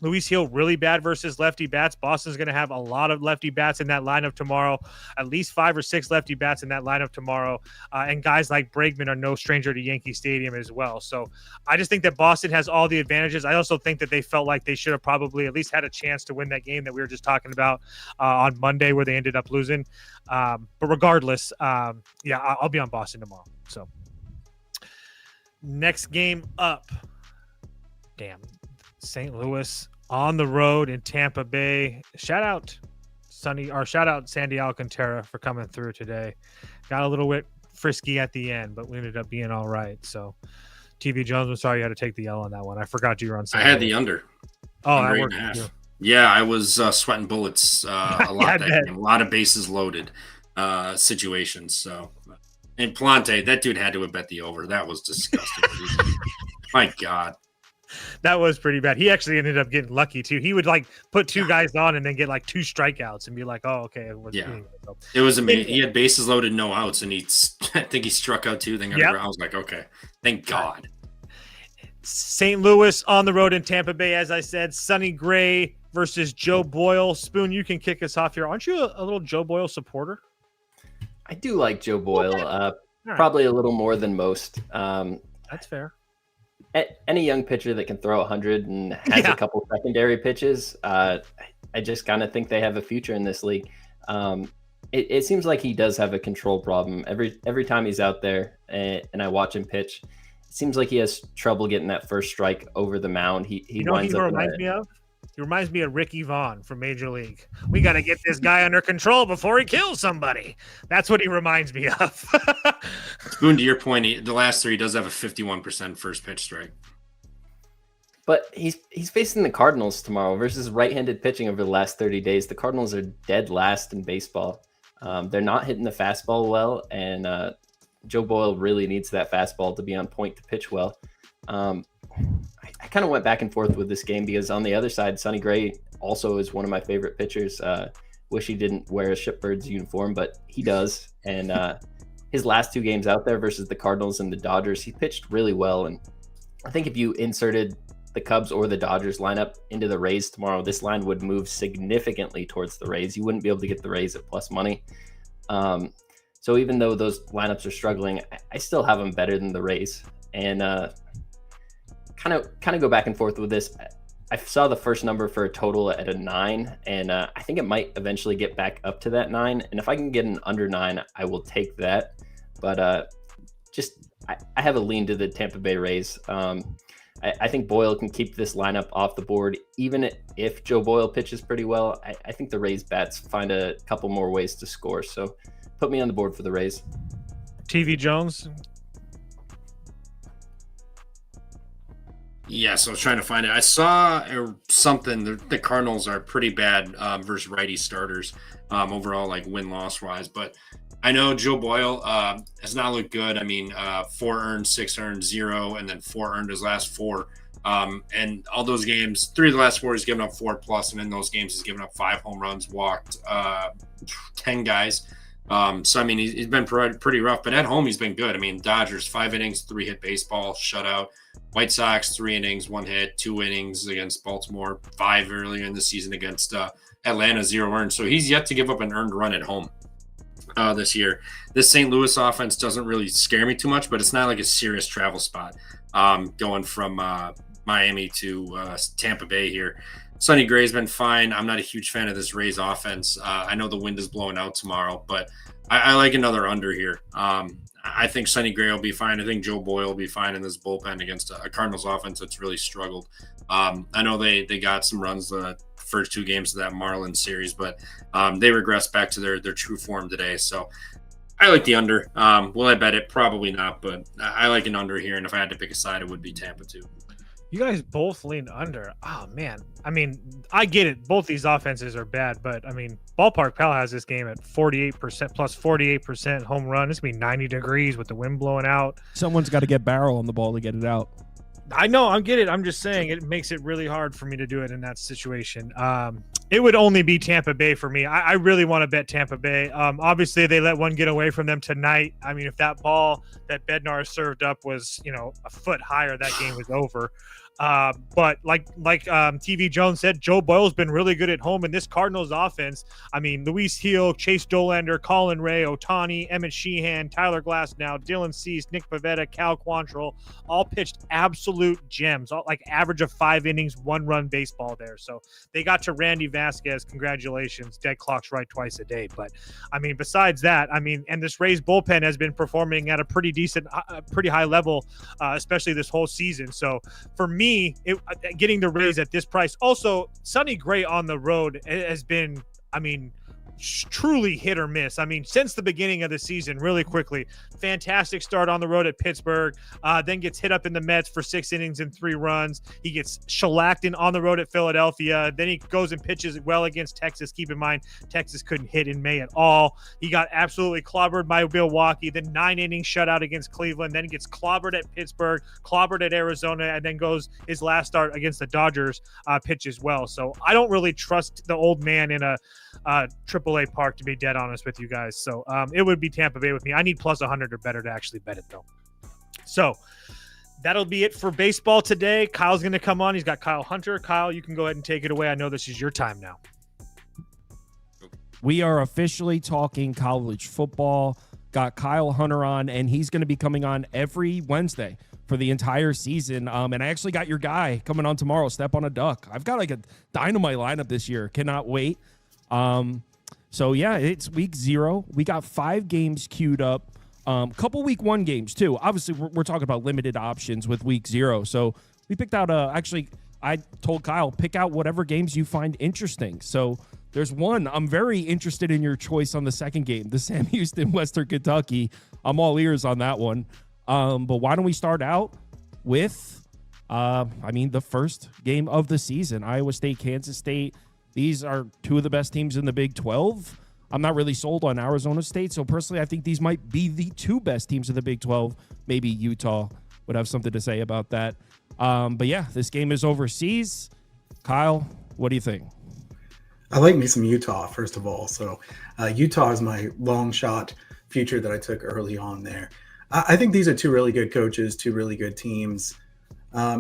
Luis Hill really bad versus lefty bats. Boston's going to have a lot of lefty bats in that lineup tomorrow, at least 5 or 6 lefty bats in that lineup tomorrow. And guys like Bregman are no stranger to Yankee Stadium as well. So I just think that Boston has all the advantages. I also think that they felt like they should have probably at least had a chance to win that game that we were just talking about on Monday where they ended up losing. But regardless, I'll be on Boston tomorrow. So next game up. Damn. St. Louis on the road in Tampa Bay. Shout out Sandy Alcantara for coming through today. Got a little bit frisky at the end, but we ended up being all right. So TV Jones, I'm sorry you had to take the L on that one. I forgot you were on Sunday.
I had the under.
Oh,
under
that worked.
8.5. Yeah, I was sweating bullets a lot that game. A lot of bases loaded situations. So, and Plante, that dude had to have bet the over. That was disgusting. My God.
That was pretty bad. He actually ended up getting lucky too. He would put 2 guys on and then get 2 strikeouts and be like, "Oh, okay."
It was amazing. He had bases loaded, no outs, and I think he struck out 2. Then I was like, "Okay, thank God."
St. Louis on the road in Tampa Bay, as I said. Sonny Gray versus Joe Boyle. Spoon, you can kick us off here. Aren't you a little Joe Boyle supporter?
I do like Joe Boyle, probably a little more than most.
That's fair.
Any young pitcher that can throw 100 and has a couple secondary pitches, I just kind of think they have a future in this league. It seems like he does have a control problem. Every time he's out there and I watch him pitch, it seems like he has trouble getting that first strike over the mound. He winds up
reminds me of? He reminds me of Ricky Vaughn from Major League. We got to get this guy under control before he kills somebody. That's what he reminds me of.
Boone, to your point, the last 3 does have a 51% first pitch strike.
But he's facing the Cardinals tomorrow versus right-handed pitching over the last 30 days. The Cardinals are dead last in baseball. They're not hitting the fastball well, and Joe Boyle really needs that fastball to be on point to pitch well. I kind of went back and forth with this game because on the other side, Sonny Gray also is one of my favorite pitchers. Wish he didn't wear a Shipbirds uniform, but he does. And his last 2 games out there versus the Cardinals and the Dodgers, he pitched really well. And I think if you inserted the Cubs or the Dodgers lineup into the Rays tomorrow, this line would move significantly towards the Rays. You wouldn't be able to get the Rays at plus money. So even though those lineups are struggling, I still have them better than the Rays. And kind of go back and forth with this. I saw the first number for a total at a 9, and I think it might eventually get back up to that 9. And if I can get an under 9, I will take that. But I have a lean to the Tampa Bay Rays. I think Boyle can keep this lineup off the board, even if Joe Boyle pitches pretty well. I think the Rays bats find a couple more ways to score. So put me on the board for the Rays.
TV Jones.
Yeah, so I was trying to find it. I saw something. The Cardinals are pretty bad versus righty starters overall, like win-loss wise. But I know Joe Boyle has not looked good. I mean, 4 earned, 6 earned, 0, and then 4 earned his last 4. And all those games, 3 of the last 4 he's given up 4+, and in those games he's given up 5 home runs, walked 10 guys. So I mean, he's been pretty rough, but at home he's been good. I mean, Dodgers 5 innings, 3-hit baseball, shutout. White Sox 3 innings, 1 hit, 2 innings against Baltimore, 5 earlier in the season against Atlanta, 0 earned. So he's yet to give up an earned run at home this year. This St. Louis offense doesn't really scare me too much, but it's not like a serious travel spot going from Miami to Tampa Bay here. Sonny Gray's been fine. I'm not a huge fan of this Rays offense. I know the wind is blowing out tomorrow, but I like another under here. I think Sonny Gray will be fine. I think Joe Boyle will be fine in this bullpen against a Cardinals offense that's really struggled. I know they got some runs the first 2 games of that Marlins series, but they regressed back to their true form today. So I like the under. Will I bet it? Probably not, but I like an under here. And if I had to pick a side, it would be Tampa too.
You guys both lean under. Oh, man. I mean, I get it. Both these offenses are bad, but, I mean, Ballpark Pal has this game at 48% plus 48% home run. It's going to be 90 degrees with the wind blowing out.
Someone's got to get barrel on the ball to get it out.
I know. I get it. I'm just saying it makes it really hard for me to do it in that situation. It would only be Tampa Bay for me. I really want to bet Tampa Bay. Obviously, they let one get away from them tonight. I mean, if that ball that Bednar served up was, a foot higher, that game was over. But like TV Jones said, Joe Boyle's been really good at home in this Cardinals offense. I mean, Luis Heel, Chase Dollander, Colin Ray, Ohtani, Emmett Sheehan, Tyler Glasnow, Dylan Cease, Nick Pivetta, Cal Quantrill, all pitched absolute gems, all like average of 5 innings, 1-run baseball there. So they got to Randy Vasquez. Congratulations. Dead clock's right twice a day. But I mean, besides that, and this Rays bullpen has been performing at a pretty decent, pretty high level, especially this whole season. So for me, getting the Rays at this price. Also, Sonny Gray on the road has been, truly hit or miss. Since the beginning of the season, really quickly, fantastic start on the road at Pittsburgh, then gets hit up in the Mets for 6 innings and 3 runs. He gets shellacked on the road at Philadelphia. Then he goes and pitches well against Texas. Keep in mind, Texas couldn't hit in May at all. He got absolutely clobbered by Milwaukee, then 9 innings shutout against Cleveland. Then he gets clobbered at Pittsburgh, clobbered at Arizona, and then goes his last start against the Dodgers, pitch as well. So I don't really trust the old man in a AAA park, to be dead honest with you guys. So it would be Tampa Bay with me. I need plus 100 or better to actually bet it, though. So that'll be it for baseball today. Kyle's going to come on. He's got Kyle Hunter. Kyle, you can go ahead and take it away. I know this is your time now.
We are officially talking college football. Got Kyle Hunter on, and he's going to be coming on every Wednesday for the entire season. And I actually got your guy coming on tomorrow, Step on a Duck. I've got like a dynamite lineup this year. Cannot wait. So yeah, it's week 0. We got 5 games queued up. Couple week 1 games too. Obviously, we're talking about limited options with week 0. So we picked out I told Kyle, pick out whatever games you find interesting. So there's one. I'm very interested in your choice on the second game, the Sam Houston, Western Kentucky. I'm all ears on that one. But why don't we start out with, the first game of the season, Iowa State, Kansas State. These are two of the best teams in the Big 12. I'm not really sold on Arizona State. So personally, I think these might be the two best teams of the Big 12. Maybe Utah would have something to say about that. But yeah, this game is overseas. Kyle, what do you think?
I like me some Utah, first of all. So Utah is my long shot future that I took early on there. I think these are two really good coaches, two really good teams.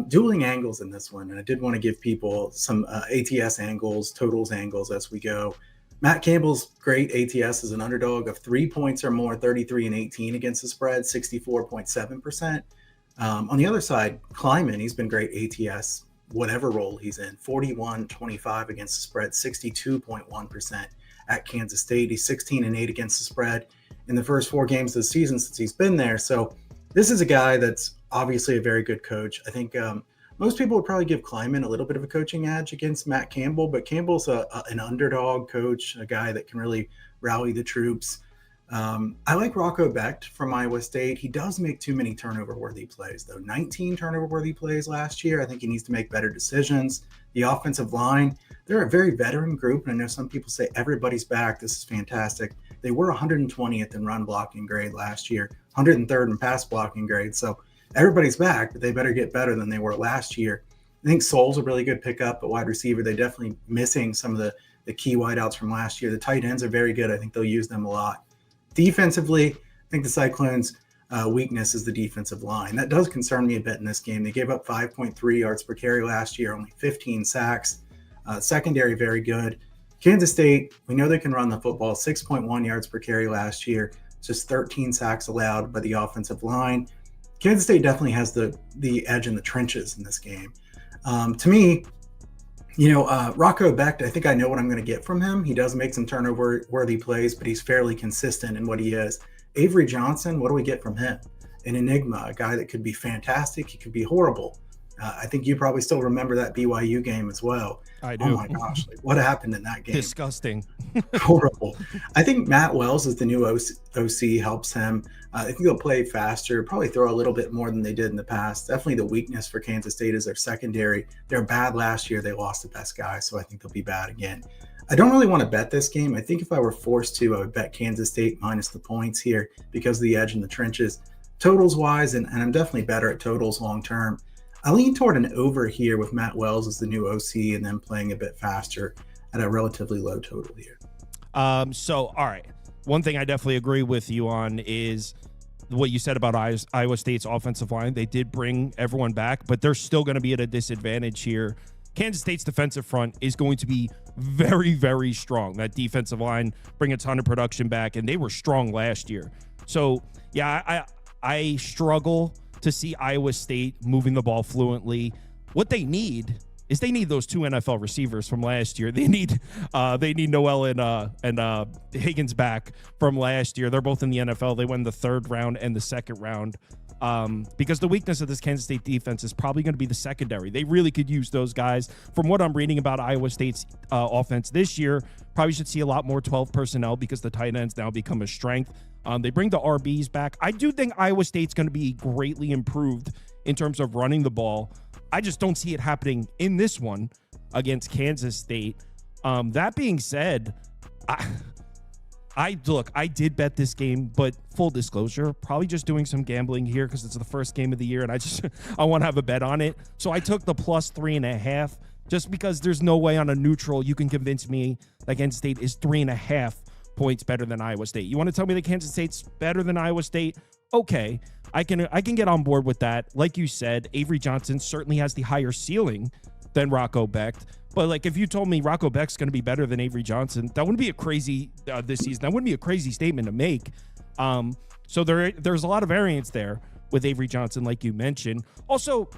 Dueling angles in this one. And I did want to give people some ATS angles, totals angles as we go. Matt Campbell's great ATS as an underdog of 3 points or more, 33-18 against the spread, 64.7%. On the other side, Kleiman, he's been great ATS, whatever role he's in, 41-25 against the spread, 62.1% at Kansas State. He's 16-8 against the spread in the first 4 games of the season since he's been there. So this is a guy that's obviously a very good coach. I think most people would probably give Kleiman a little bit of a coaching edge against Matt Campbell, but Campbell's an underdog coach, a guy that can really rally the troops. I like Rocco Becht from Iowa State. He does make too many turnover-worthy plays, though. 19 turnover-worthy plays last year. I think he needs to make better decisions. The offensive line, they're a very veteran group, and I know some people say everybody's back. This is fantastic. They were 120th in run blocking grade last year, 103rd in pass blocking grade. So everybody's back, but they better get better than they were last year. I think Sol's a really good pickup at wide receiver. They're definitely missing some of the key wideouts from last year. The tight ends are very good. I think they'll use them a lot. Defensively, I think the Cyclones' weakness is the defensive line. That does concern me a bit in this game. They gave up 5.3 yards per carry last year, only 15 sacks. Secondary, very good. Kansas State, we know they can run the football, 6.1 yards per carry last year, just 13 sacks allowed by the offensive line. Kansas State definitely has the edge in the trenches in this game. To me, Rocco Becht, I think I know what I'm going to get from him. He does make some turnover-worthy plays, but he's fairly consistent in what he is. Avery Johnson, what do we get from him? An enigma, a guy that could be fantastic. He could be horrible. I think you probably still remember that BYU game as well.
I do.
Oh my gosh, what happened in that game?
Disgusting.
Horrible. I think Matt Wells as the new OC helps him. I think they'll play faster, probably throw a little bit more than they did in the past. Definitely the weakness for Kansas State is their secondary. They were bad last year. They lost the best guy, so I think they'll be bad again. I don't really want to bet this game. I think if I were forced to, I would bet Kansas State minus the points here because of the edge in the trenches. Totals-wise, and I'm definitely better at totals long-term. I lean toward an over here with Matt Wells as the new OC and then playing a bit faster at a relatively low total here.
All right. One thing I definitely agree with you on is what you said about Iowa State's offensive line. They did bring everyone back, but they're still going to be at a disadvantage here. Kansas State's defensive front is going to be very, very strong. That defensive line bring a ton of production back, and they were strong last year. So, yeah, I struggle to see Iowa State moving the ball fluently. What they need is they need those 2 NFL receivers from last year. They need Noel and Higgins back from last year. They're both in the NFL. They won the 3rd round and the 2nd round. Because the weakness of this Kansas State defense is probably going to be the secondary. They really could use those guys. From what I'm reading about Iowa State's offense this year, probably should see a lot more 12 personnel because the tight ends now become a strength. They bring the RBs back. I do think Iowa State's going to be greatly improved in terms of running the ball. I just don't see it happening in this one against Kansas State. That being said, I did bet this game, but full disclosure, probably just doing some gambling here because it's the first game of the year and I want to have a bet on it. So I took the plus 3.5 just because there's no way on a neutral you can convince me that Kansas State is 3.5 points better than Iowa State. You want to tell me that Kansas State's better than Iowa State? Okay, I can get on board with that. Like you said, Avery Johnson certainly has the higher ceiling than Rocco Becht. But like, if you told me Rocco Becht's going to be better than Avery Johnson, that wouldn't be a crazy this season. That wouldn't be a crazy statement to make. So there's a lot of variance there with Avery Johnson, like you mentioned. Also,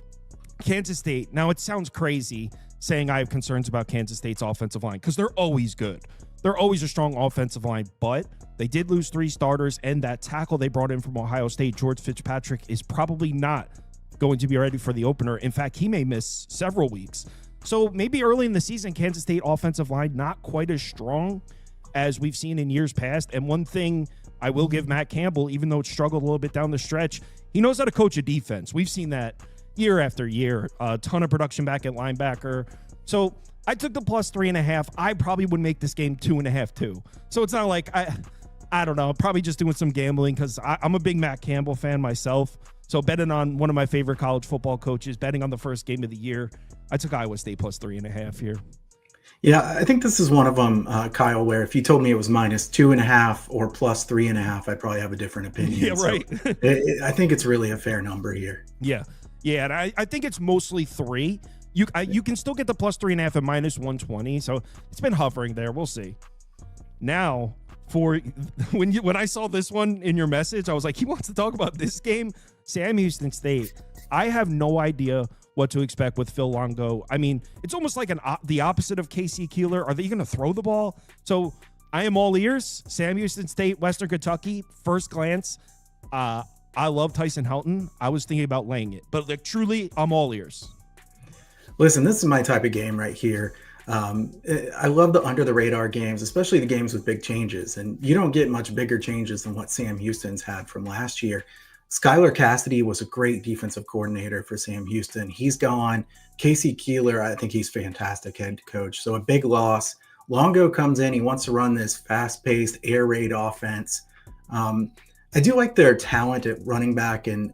Kansas State. Now, it sounds crazy saying I have concerns about Kansas State's offensive line because they're always good. They're always a strong offensive line, but they did lose 3 starters, and that tackle they brought in from Ohio State, George Fitzpatrick, is probably not going to be ready for the opener. In fact, he may miss several weeks. So maybe early in the season, Kansas State offensive line not quite as strong as we've seen in years past. And one thing I will give Matt Campbell, even though it struggled a little bit down the stretch, he knows how to coach a defense. We've seen that year after year. A ton of production back at linebacker. So I took the plus 3.5. I probably would make this game 2.5 too. So it's not like I don't know. I'm probably just doing some gambling because I'm a big Matt Campbell fan myself. So betting on one of my favorite college football coaches, betting on the first game of the year, I took Iowa State plus 3.5 here.
Yeah, I think this is one of them, Kyle, where if you told me it was minus 2.5 or plus 3.5, I'd probably have a different opinion.
Yeah, right.
So I think it's really a fair number here.
Yeah. Yeah, and I think it's mostly 3. You can still get the plus 3.5 at minus 120. So it's been hovering there. We'll see. Now, for when I saw this one in your message, I was like, he wants to talk about this game. Sam Houston State. I have no idea what to expect with Phil Longo. I mean, it's almost like the opposite of Casey Keeler. Are they going to throw the ball? So I am all ears. Sam Houston State, Western Kentucky. First glance, I love Tyson Helton. I was thinking about laying it, but like truly, I'm all ears.
Listen, this is my type of game right here. I love the under the radar games, especially the games with big changes. And you don't get much bigger changes than what Sam Houston's had from last year. Skylar Cassidy was a great defensive coordinator for Sam Houston. He's gone. Casey Keeler, I think he's fantastic head coach. So a big loss. Longo comes in. He wants to run this fast-paced air raid offense. I do like their talent at running back and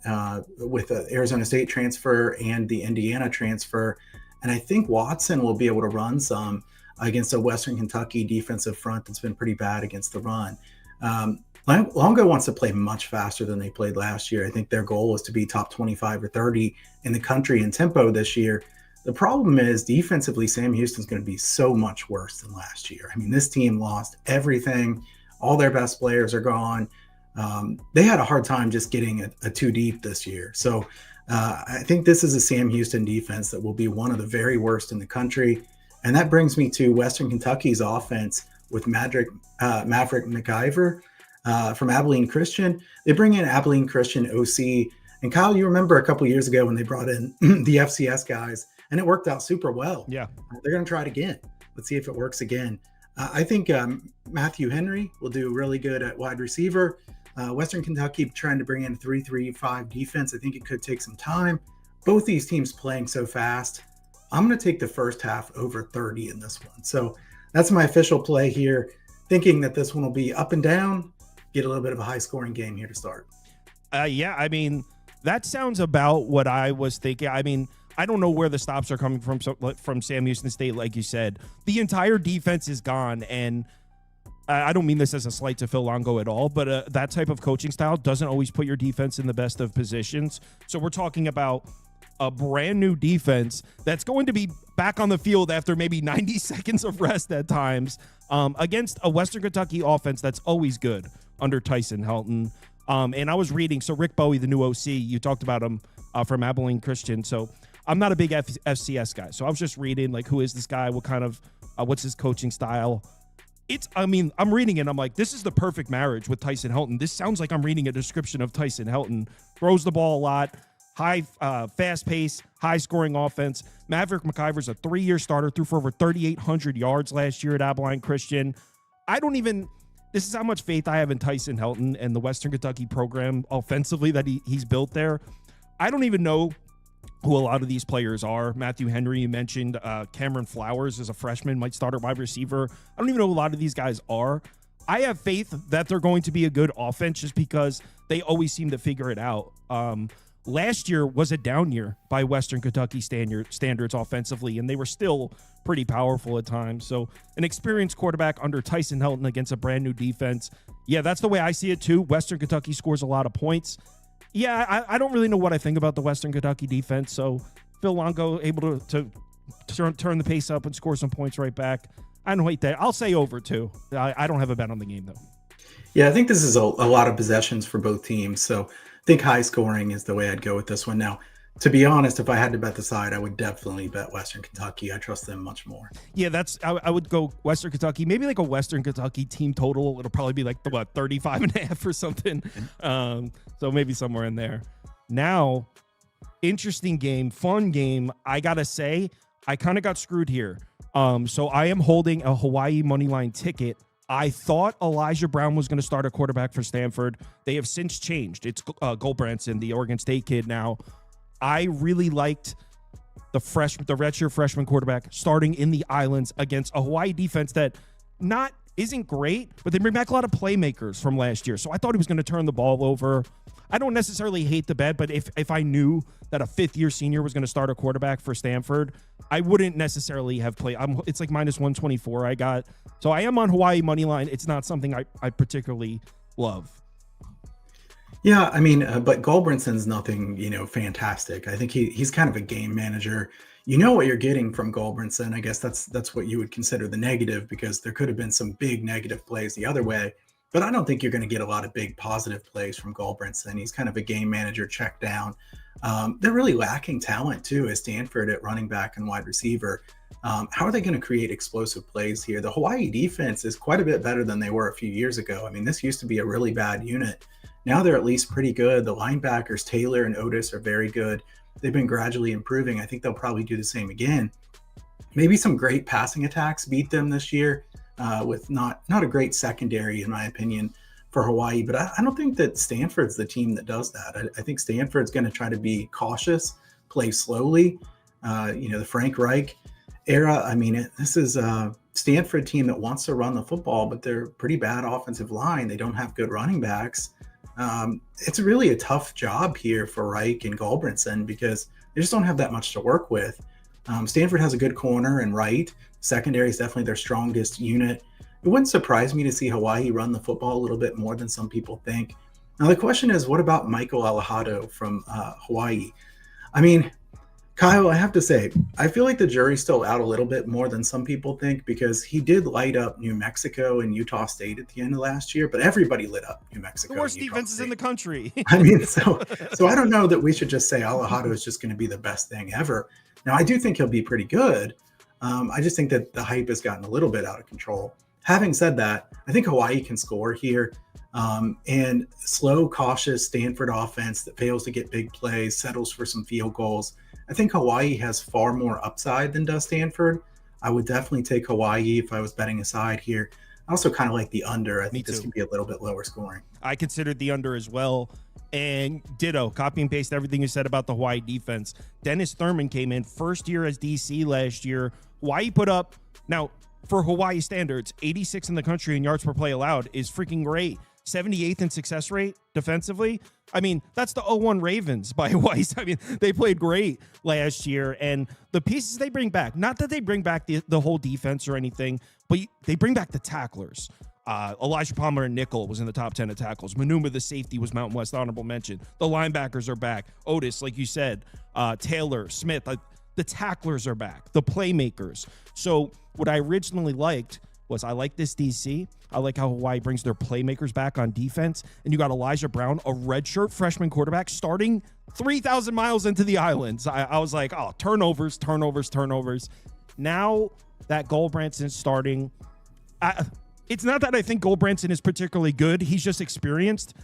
with the Arizona State transfer and the Indiana transfer. And I think Watson will be able to run some against a Western Kentucky defensive front that's been pretty bad against the run. Longo wants to play much faster than they played last year. I think their goal is to be top 25 or 30 in the country in tempo this year. The problem is defensively, Sam Houston's going to be so much worse than last year. I mean, this team lost everything. All their best players are gone. They had a hard time just getting a two deep this year. So I think this is a Sam Houston defense that will be one of the very worst in the country. And that brings me to Western Kentucky's offense with Maverick McIver from Abilene Christian. They bring in Abilene Christian OC. And Kyle, you remember a couple years ago when they brought in the FCS guys, and it worked out super well.
Yeah.
They're going to try it again. Let's see if it works again. I think Matthew Henry will do really good at wide receiver. Western Kentucky trying to bring in a 3-3-5 defense. I think it could take some time. Both these teams playing so fast. I'm going to take the first half over 30 in this one. So that's my official play here, thinking that this one will be up and down, get a little bit of a high-scoring game here to start.
Yeah, I mean, that sounds about what I was thinking. I mean, I don't know where the stops are coming from Sam Houston State, like you said. The entire defense is gone, and I don't mean this as a slight to Phil Longo at all, but that type of coaching style doesn't always put your defense in the best of positions. So we're talking about a brand new defense that's going to be back on the field after maybe 90 seconds of rest at times against a Western Kentucky offense that's always good under Tyson Helton. And I was reading, so Rick Bowie, the new OC, you talked about him from Abilene Christian. So I'm not a big FCS guy. So I was just reading, like, who is this guy? What kind of, what's his coaching style? I'm reading it. I'm like, this is the perfect marriage with Tyson Helton. This sounds like I'm reading a description of Tyson Helton. Throws the ball a lot, high, fast pace, high scoring offense. Maverick McIver's a 3-year starter, threw for over 3,800 yards last year at Abilene Christian. This is how much faith I have in Tyson Helton and the Western Kentucky program offensively that he's built there. I don't even know who a lot of these players are. Matthew Henry, you mentioned. Cameron Flowers is a freshman, might start at wide receiver. I don't even know who a lot of these guys are. I have faith that they're going to be a good offense just because they always seem to figure it out. Last year was a down year by Western Kentucky standards offensively, and they were still pretty powerful at times. So an experienced quarterback under Tyson Helton against a brand new defense. Yeah, that's the way I see it too. Western Kentucky scores a lot of points. Yeah, I don't really know what I think about the Western Kentucky defense. So Phil Longo able to turn the pace up and score some points right back. I don't hate that. I'll say over too. I don't have a bet on the game though.
Yeah, I think this is a lot of possessions for both teams. So I think high scoring is the way I'd go with this one. Now, to be honest, if I had to bet the side, I would definitely bet Western Kentucky. I trust them much more. Yeah,
I would go Western Kentucky, maybe like a Western Kentucky team total. It'll probably be like 35.5 or something. So maybe somewhere in there. Now, interesting game, fun game. I gotta say, I kind of got screwed here. So I am holding a Hawaii moneyline ticket. I thought Elijah Brown was going to start a quarterback for Stanford. They have since changed. It's Goldbranson, the Oregon State kid now. I really liked the redshirt freshman quarterback starting in the Islands against a Hawaii defense that isn't great, but they bring back a lot of playmakers from last year. So I thought he was going to turn the ball over. I don't necessarily hate the bet, but if I knew that a fifth-year senior was going to start a quarterback for Stanford, I wouldn't necessarily have played. It's like minus 124 I got. So I am on Hawaii money line. It's not something I particularly love.
Yeah, I mean, but Goldbranson's nothing, fantastic. I think he's kind of a game manager. You know what you're getting from Goldbranson. I guess that's what you would consider the negative, because there could have been some big negative plays the other way. But I don't think you're going to get a lot of big positive plays from Goldbranson. He's kind of a game manager, check down. They're really lacking talent, too, as Stanford at running back and wide receiver. How are they going to create explosive plays here? The Hawaii defense is quite a bit better than they were a few years ago. I mean, this used to be a really bad unit. Now they're at least pretty good. The linebackers, Taylor and Otis, are very good. They've been gradually improving. I think they'll probably do the same again. Maybe some great passing attacks beat them this year. With not a great secondary, in my opinion, for Hawaii. But I don't think that Stanford's the team that does that. I think Stanford's going to try to be cautious, play slowly. The Frank Reich era, I mean, this is a Stanford team that wants to run the football, but they're pretty bad offensive line. They don't have good running backs. It's really a tough job here for Reich and Goldbranson because they just don't have that much to work with. Stanford has a good corner and right. Secondary is definitely their strongest unit. It wouldn't surprise me to see Hawaii run the football a little bit more than some people think. Now, the question is, what about Michael Alejado from Hawaii? I mean, Kyle, I have to say, I feel like the jury's still out a little bit more than some people think, because he did light up New Mexico and Utah State at the end of last year, but everybody lit up New Mexico.
The worst defenses in the country.
I mean, so I don't know that we should just say Alejado is just going to be the best thing ever. Now, I do think he'll be pretty good. I just think that the hype has gotten a little bit out of control. Having said that, I think Hawaii can score here. And slow, cautious Stanford offense that fails to get big plays, settles for some field goals. I think Hawaii has far more upside than does Stanford. I would definitely take Hawaii if I was betting a side here. I also kind of like the under. I think this can be a little bit lower scoring.
I considered the under as well. And ditto, copy and paste everything you said about the Hawaii defense. Dennis Thurman came in first year as DC last year. Hawaii put up, now for Hawaii standards, 86 in the country in yards per play allowed is freaking great. 78th in success rate defensively. I mean, that's the 0-1 Ravens by Hawaii. I mean, they played great last year. And the pieces they bring back, not that they bring back the whole defense or anything, but they bring back the tacklers. Elijah Palmer and Nickel was in the top 10 of tackles. Manuma, the safety, was Mountain West honorable mention. The linebackers are back. Otis, like you said, Taylor, Smith, the tacklers are back. The playmakers. So what I originally liked was I like this DC. I like how Hawaii brings their playmakers back on defense. And you got Elijah Brown, a redshirt freshman quarterback, starting 3,000 miles into the islands. I was like, oh, turnovers. Now that Goldbranson's starting, it's not that I think Goldbranson is particularly good. He's just experienced,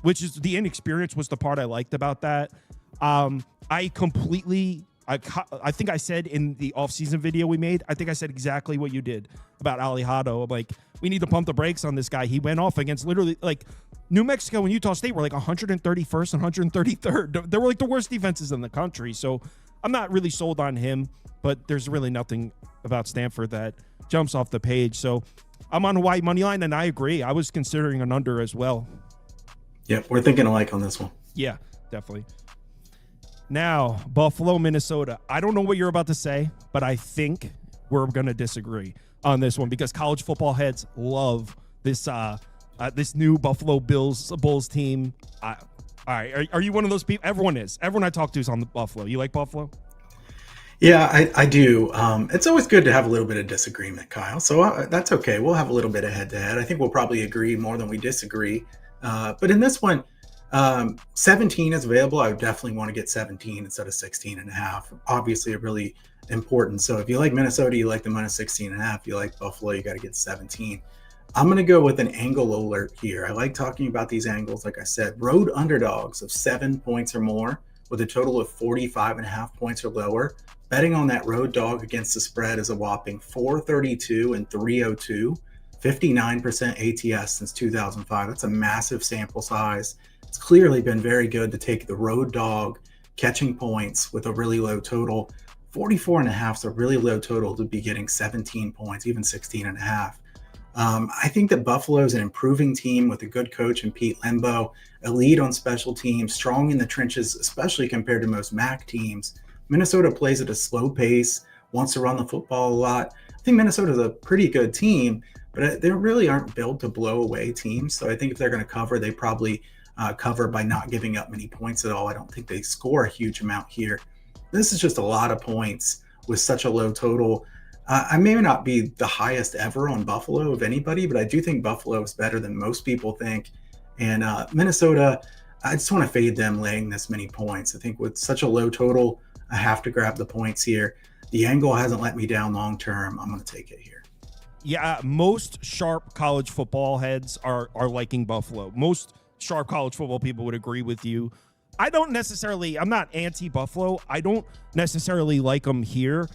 which is the inexperience was the part I liked about that. I think I said in the offseason video we made, I think I said exactly what you did about Alejado. I'm like, we need to pump the brakes on this guy. He went off against literally like New Mexico and Utah State were like 131st and 133rd. They were like the worst defenses in the country. So I'm not really sold on him, but there's really nothing about Stanford that jumps off the page. So I'm on Hawaii money line, and I agree. I was considering an under as well.
Yeah, we're thinking alike on this one.
Yeah, definitely. Now, Buffalo, Minnesota. I don't know what you're about to say, but I think we're going to disagree on this one because college football heads love this this new Buffalo Bulls team. All right, are you one of those people? Everyone is. Everyone I talk to is on the Buffalo. You like Buffalo?
Yeah, I do. It's always good to have a little bit of disagreement, Kyle. So that's okay. We'll have a little bit of head-to-head. I think we'll probably agree more than we disagree. But in this one, 17 is available. I would definitely want to get 17 instead of 16.5. Obviously, really important. So if you like Minnesota, you like the minus 16.5. You like Buffalo, you got to get 17. I'm going to go with an angle alert here. I like talking about these angles. Like I said, road underdogs of 7 points or more with a total of 45.5 points or lower. Betting on that road dog against the spread is a whopping 432 and 302, 59% ATS since 2005. That's a massive sample size. It's clearly been very good to take the road dog catching points with a really low total. 44.5 is a really low total to be getting 17 points, even 16.5. I think that Buffalo is an improving team with a good coach in Pete Lembo, a lead on special teams, strong in the trenches, especially compared to most MAC teams. Minnesota plays at a slow pace, wants to run the football a lot. I think Minnesota's a pretty good team, but they really aren't built to blow away teams. So I think if they're going to cover, they probably cover by not giving up many points at all. I don't think they score a huge amount here. This is just a lot of points with such a low total. I may not be the highest ever on Buffalo of anybody, but I do think Buffalo is better than most people think. And Minnesota, I just want to fade them laying this many points. I think with such a low total, I have to grab the points here. The angle hasn't let me down long term. I'm going to take it here.
Yeah, most sharp college football heads are liking Buffalo. Most sharp college football people would agree with you. I'm not anti-Buffalo. I don't necessarily like them here.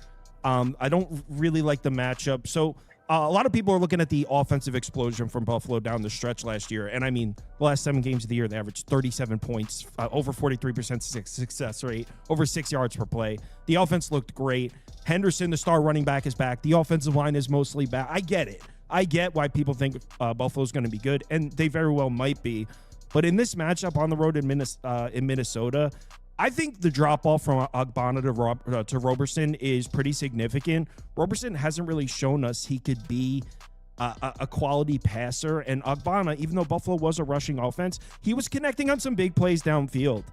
I don't really like the matchup. So a lot of people are looking at the offensive explosion from Buffalo down the stretch last year. And I mean, the last 7 games of the year, they averaged 37 points, over 43% success rate, over 6 yards per play. The offense looked great. Henderson, the star running back, is back. The offensive line is mostly back. I get it. I get why people think Buffalo's going to be good, and they very well might be. But in this matchup on the road in Minnesota, I think the drop-off from Ogbonna to Roberson is pretty significant. Roberson hasn't really shown us he could be a quality passer. And Ogbonna, even though Buffalo was a rushing offense, he was connecting on some big plays downfield,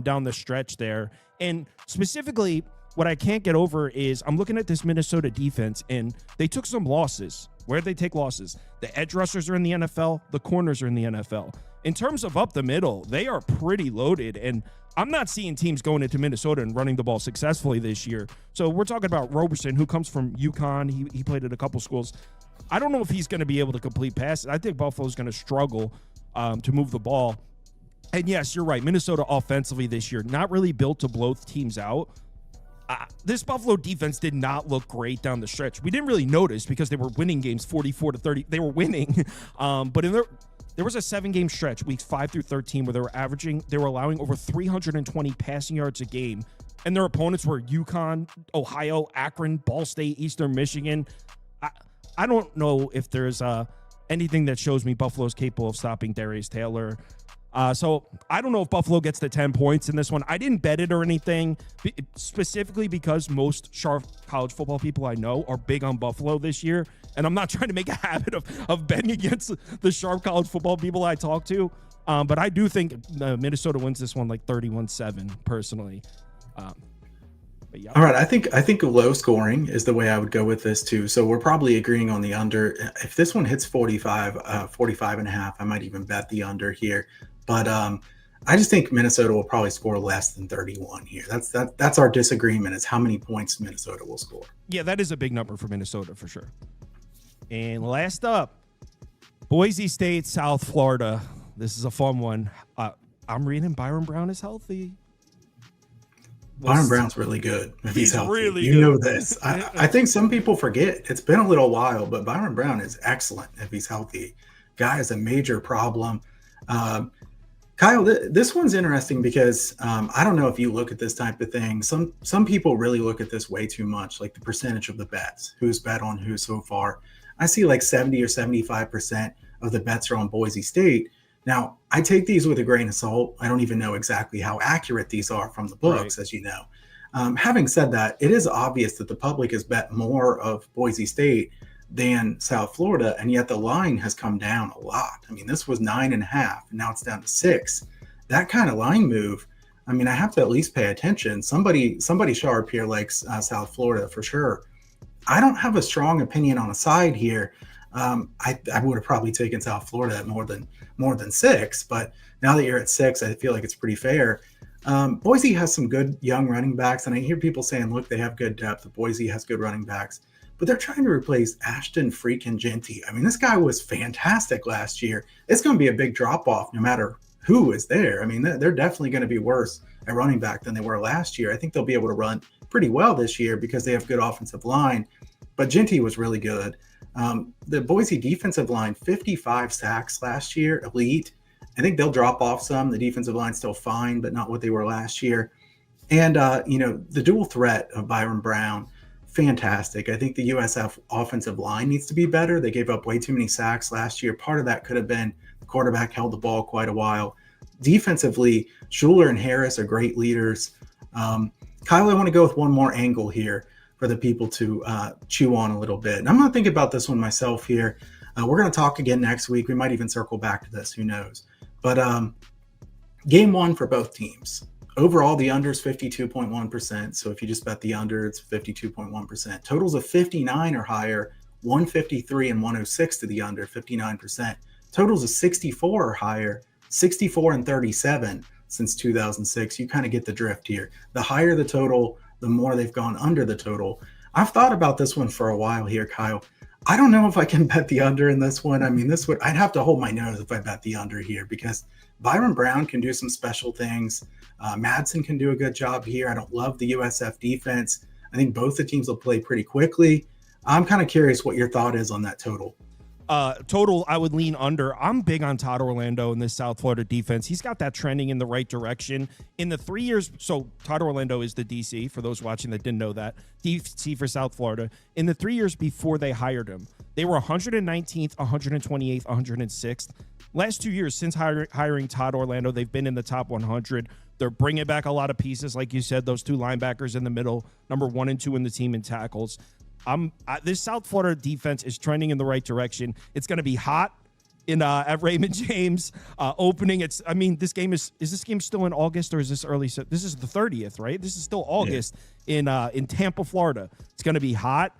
down the stretch there. And specifically, what I can't get over is I'm looking at this Minnesota defense, and they took some losses. Where'd they take losses? The edge rushers are in the NFL. The corners are in the NFL. In terms of up the middle, they are pretty loaded, and I'm not seeing teams going into Minnesota and running the ball successfully this year. So we're talking about Roberson, who comes from UConn. He played at a couple schools. I don't know if he's going to be able to complete passes. I think Buffalo's going to struggle to move the ball. And yes, you're right. Minnesota offensively this year, not really built to blow teams out. This Buffalo defense did not look great down the stretch. We didn't really notice because they were winning games 44-30. They were winning. But there was a 7-game stretch, weeks 5 through 13, where they were allowing over 320 passing yards a game. And their opponents were UConn, Ohio, Akron, Ball State, Eastern Michigan. I don't know if there's anything that shows me Buffalo's capable of stopping Darius Taylor. So I don't know if Buffalo gets the 10 points in this one. I didn't bet it or anything, specifically because most sharp college football people I know are big on Buffalo this year. And I'm not trying to make a habit of betting against the sharp college football people I talk to. But I do think Minnesota wins this one like 31-7 personally. But yeah.
All right, I think low scoring is the way I would go with this too. So we're probably agreeing on the under. If this one hits 45 and a half, I might even bet the under here. But I just think Minnesota will probably score less than 31 here. That's our disagreement, is how many points Minnesota will score.
Yeah, that is a big number for Minnesota for sure. And last up, Boise State, South Florida. This is a fun one. I'm reading Byron Brown is healthy.
Byron Brown's really good if he's healthy.
Really
you
good.
know this. I think some people forget. It's been a little while, but Byron Brown is excellent if he's healthy. Guy is a major problem. Kyle, this one's interesting because I don't know if you look at this type of thing. Some people really look at this way too much, like the percentage of the bets, who's bet on who so far. I see like 70 or 75% of the bets are on Boise State. Now, I take these with a grain of salt. I don't even know exactly how accurate these are from the books, as you know. Having said that, it is obvious that the public has bet more of Boise State than South Florida, and yet the line has come down a lot. I mean, this was 9.5, and now it's down to 6. That kind of line move, I mean, I have to at least pay attention. Somebody sharp here likes South Florida for sure. I don't have a strong opinion on a side here. I would have probably taken South Florida at more than 6, but now that you're at 6, I feel like it's pretty fair. Boise has some good young running backs, and I hear people saying, look, they have good depth. Boise has good running backs, but they're trying to replace Ashton freaking Genty. I mean, this guy was fantastic last year. It's going to be a big drop-off no matter who is there. I mean, they're definitely going to be worse at running back than they were last year. I think they'll be able to run pretty well this year because they have good offensive line. But Genty was really good. The Boise defensive line, 55 sacks last year, elite. I think they'll drop off some. The defensive line's still fine, but not what they were last year. And, the dual threat of Byron Brown, fantastic. I think the USF offensive line needs to be better. They gave up way too many sacks last year. Part of that could have been the quarterback held the ball quite a while. Defensively, Schuler and Harris are great leaders. Kyle, I want to go with one more angle here for the people to chew on a little bit. And I'm going to think about this one myself here. We're going to talk again next week. We might even circle back to this. Who knows? But game one for both teams. Overall, the under is 52.1%. So if you just bet the under, it's 52.1%. Totals of 59 or higher, 153 and 106 to the under, 59%. Totals of 64 or higher, 64 and 37 since 2006. You kind of get the drift here. The higher the total, the more they've gone under the total. I've thought about this one for a while here, Kyle. I don't know if I can bet the under in this one. I mean, I'd have to hold my nose if I bet the under here because Byron Brown can do some special things. Madsen can do a good job here. I don't love the USF defense. I think both the teams will play pretty quickly. I'm kind of curious what your thought is on that total.
Total, I would lean under. I'm big on Todd Orlando in this South Florida defense. He's got that trending in the right direction. In the 3 years, so Todd Orlando is the DC, for those watching that didn't know that, DC for South Florida. In the 3 years before they hired him, they were 119th, 128th, 106th. Last 2 years since hiring Todd Orlando, they've been in the top 100. They're bringing back a lot of pieces, like you said, those two linebackers in the middle, number 1 and 2 in the team in tackles. This South Florida defense is trending in the right direction. It's going to be hot at Raymond James opening. This game is this game still in August or is this early? This is the 30th, right? This is still August in Tampa, Florida. It's going to be hot.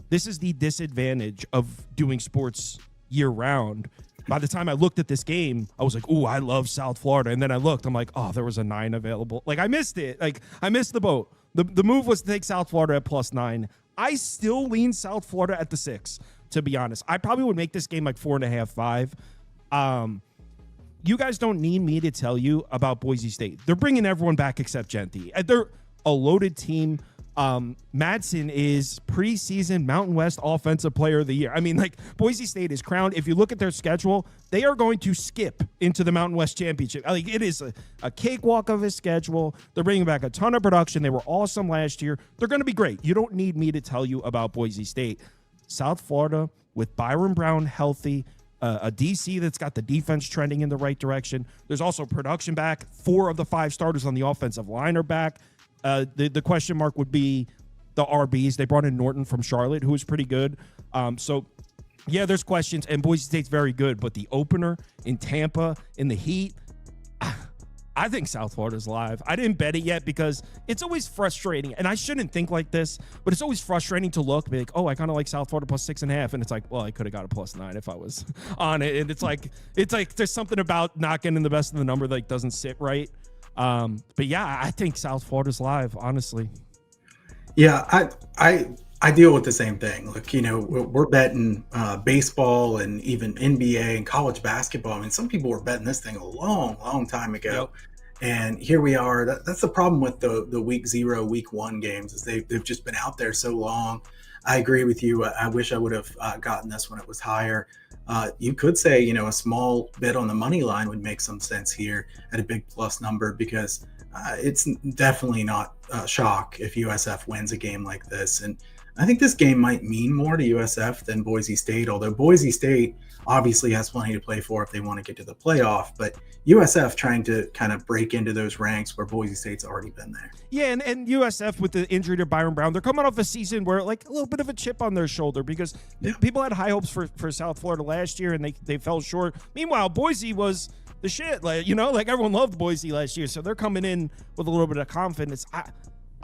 This is the disadvantage of doing sports year round. By the time I looked at this game, I was like, "Ooh, I love South Florida." And then I looked, I'm like, "Oh, there was a 9 available." Like I missed it. Like I missed the boat. The move was to take South Florida at +9. I still lean South Florida at the 6, to be honest. I probably would make this game like 4.5, 5. You guys don't need me to tell you about Boise State. They're bringing everyone back except Genty. They're a loaded team. Madsen is preseason Mountain West Offensive Player of the Year. I mean, like, Boise State is crowned. If you look at their schedule, they are going to skip into the Mountain West Championship. Like, it is a cakewalk of a schedule. They're bringing back a ton of production. They were awesome last year. They're going to be great. You don't need me to tell you about Boise State. South Florida, with Byron Brown healthy, a DC that's got the defense trending in the right direction. There's also production back. 4 of the 5 starters on the offensive line are back. The question mark would be the RBs. They brought in Norton from Charlotte, who was pretty good. Yeah, there's questions, and Boise State's very good. But the opener in Tampa, in the heat, I think South Florida's live. I didn't bet it yet because it's always frustrating, and I shouldn't think like this, but it's always frustrating to look, be like, oh, I kind of like South Florida +6.5, and it's like, well, I could have got a +9 if I was on it. And it's like there's something about not getting the best of the number that doesn't sit right. But yeah, I think South Florida's live, honestly.
Yeah, I deal with the same thing. Look, we're betting baseball and even NBA and college basketball. I mean, some people were betting this thing a long, long time ago. Yep. And here we are. That's the problem with the week 0, week 1 games is they've just been out there so long. I agree with you. I wish I would have gotten this when it was higher. You could say, a small bit on the money line would make some sense here at a big plus number because it's definitely not a shock if USF wins a game like this. And I think this game might mean more to USF than Boise State, although Boise State obviously has plenty to play for if they want to get to the playoff. But USF trying to kind of break into those ranks where Boise State's already been there. Yeah, and USF with the injury to Byron Brown, they're coming off a season where like a little bit of a chip on their shoulder because people had high hopes for South Florida last year and they fell short. Meanwhile, Boise was the shit. Like everyone loved Boise last year, so they're coming in with a little bit of confidence.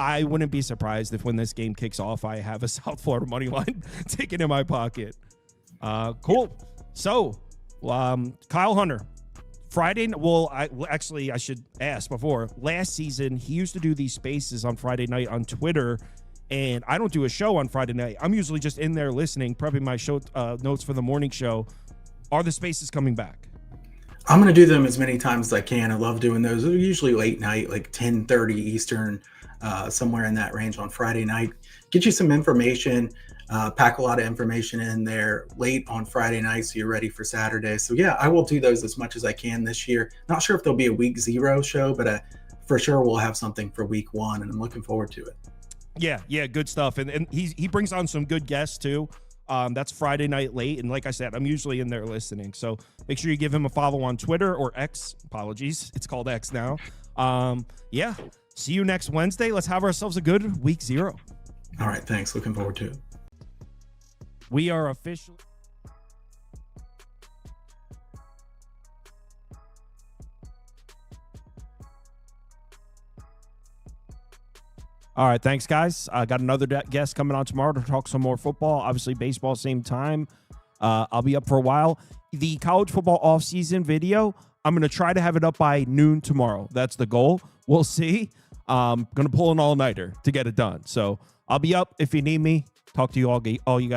I wouldn't be surprised if when this game kicks off, I have a South Florida money line ticket in my pocket. Cool. So, Kyle Hunter, Friday. Well, I should ask before. Last season, he used to do these spaces on Friday night on Twitter, and I don't do a show on Friday night. I'm usually just in there listening, prepping my show notes for the morning show. Are the spaces coming back? I'm going to do them as many times as I can. I love doing those. They're usually late night, like 10:30 Eastern, somewhere in that range on Friday night. Get you some information, pack a lot of information in there late on Friday night so you're ready for Saturday. So yeah, I will do those as much as I can this year. Not sure if there'll be a week 0 show, but for sure we'll have something for week 1, and I'm looking forward to it.
Yeah, good stuff. And he brings on some good guests too. That's Friday night late. And like I said, I'm usually in there listening. So make sure you give him a follow on Twitter or X. Apologies. It's called X now. Yeah. See you next Wednesday. Let's have ourselves a good week 0.
All right. Thanks. Looking forward to it.
We are officially. All right, thanks, guys. I got another guest coming on tomorrow to talk some more football. Obviously, baseball, same time. I'll be up for a while. The college football offseason video, I'm going to try to have it up by noon tomorrow. That's the goal. We'll see. Going to pull an all-nighter to get it done. So I'll be up if you need me. Talk to you all you guys.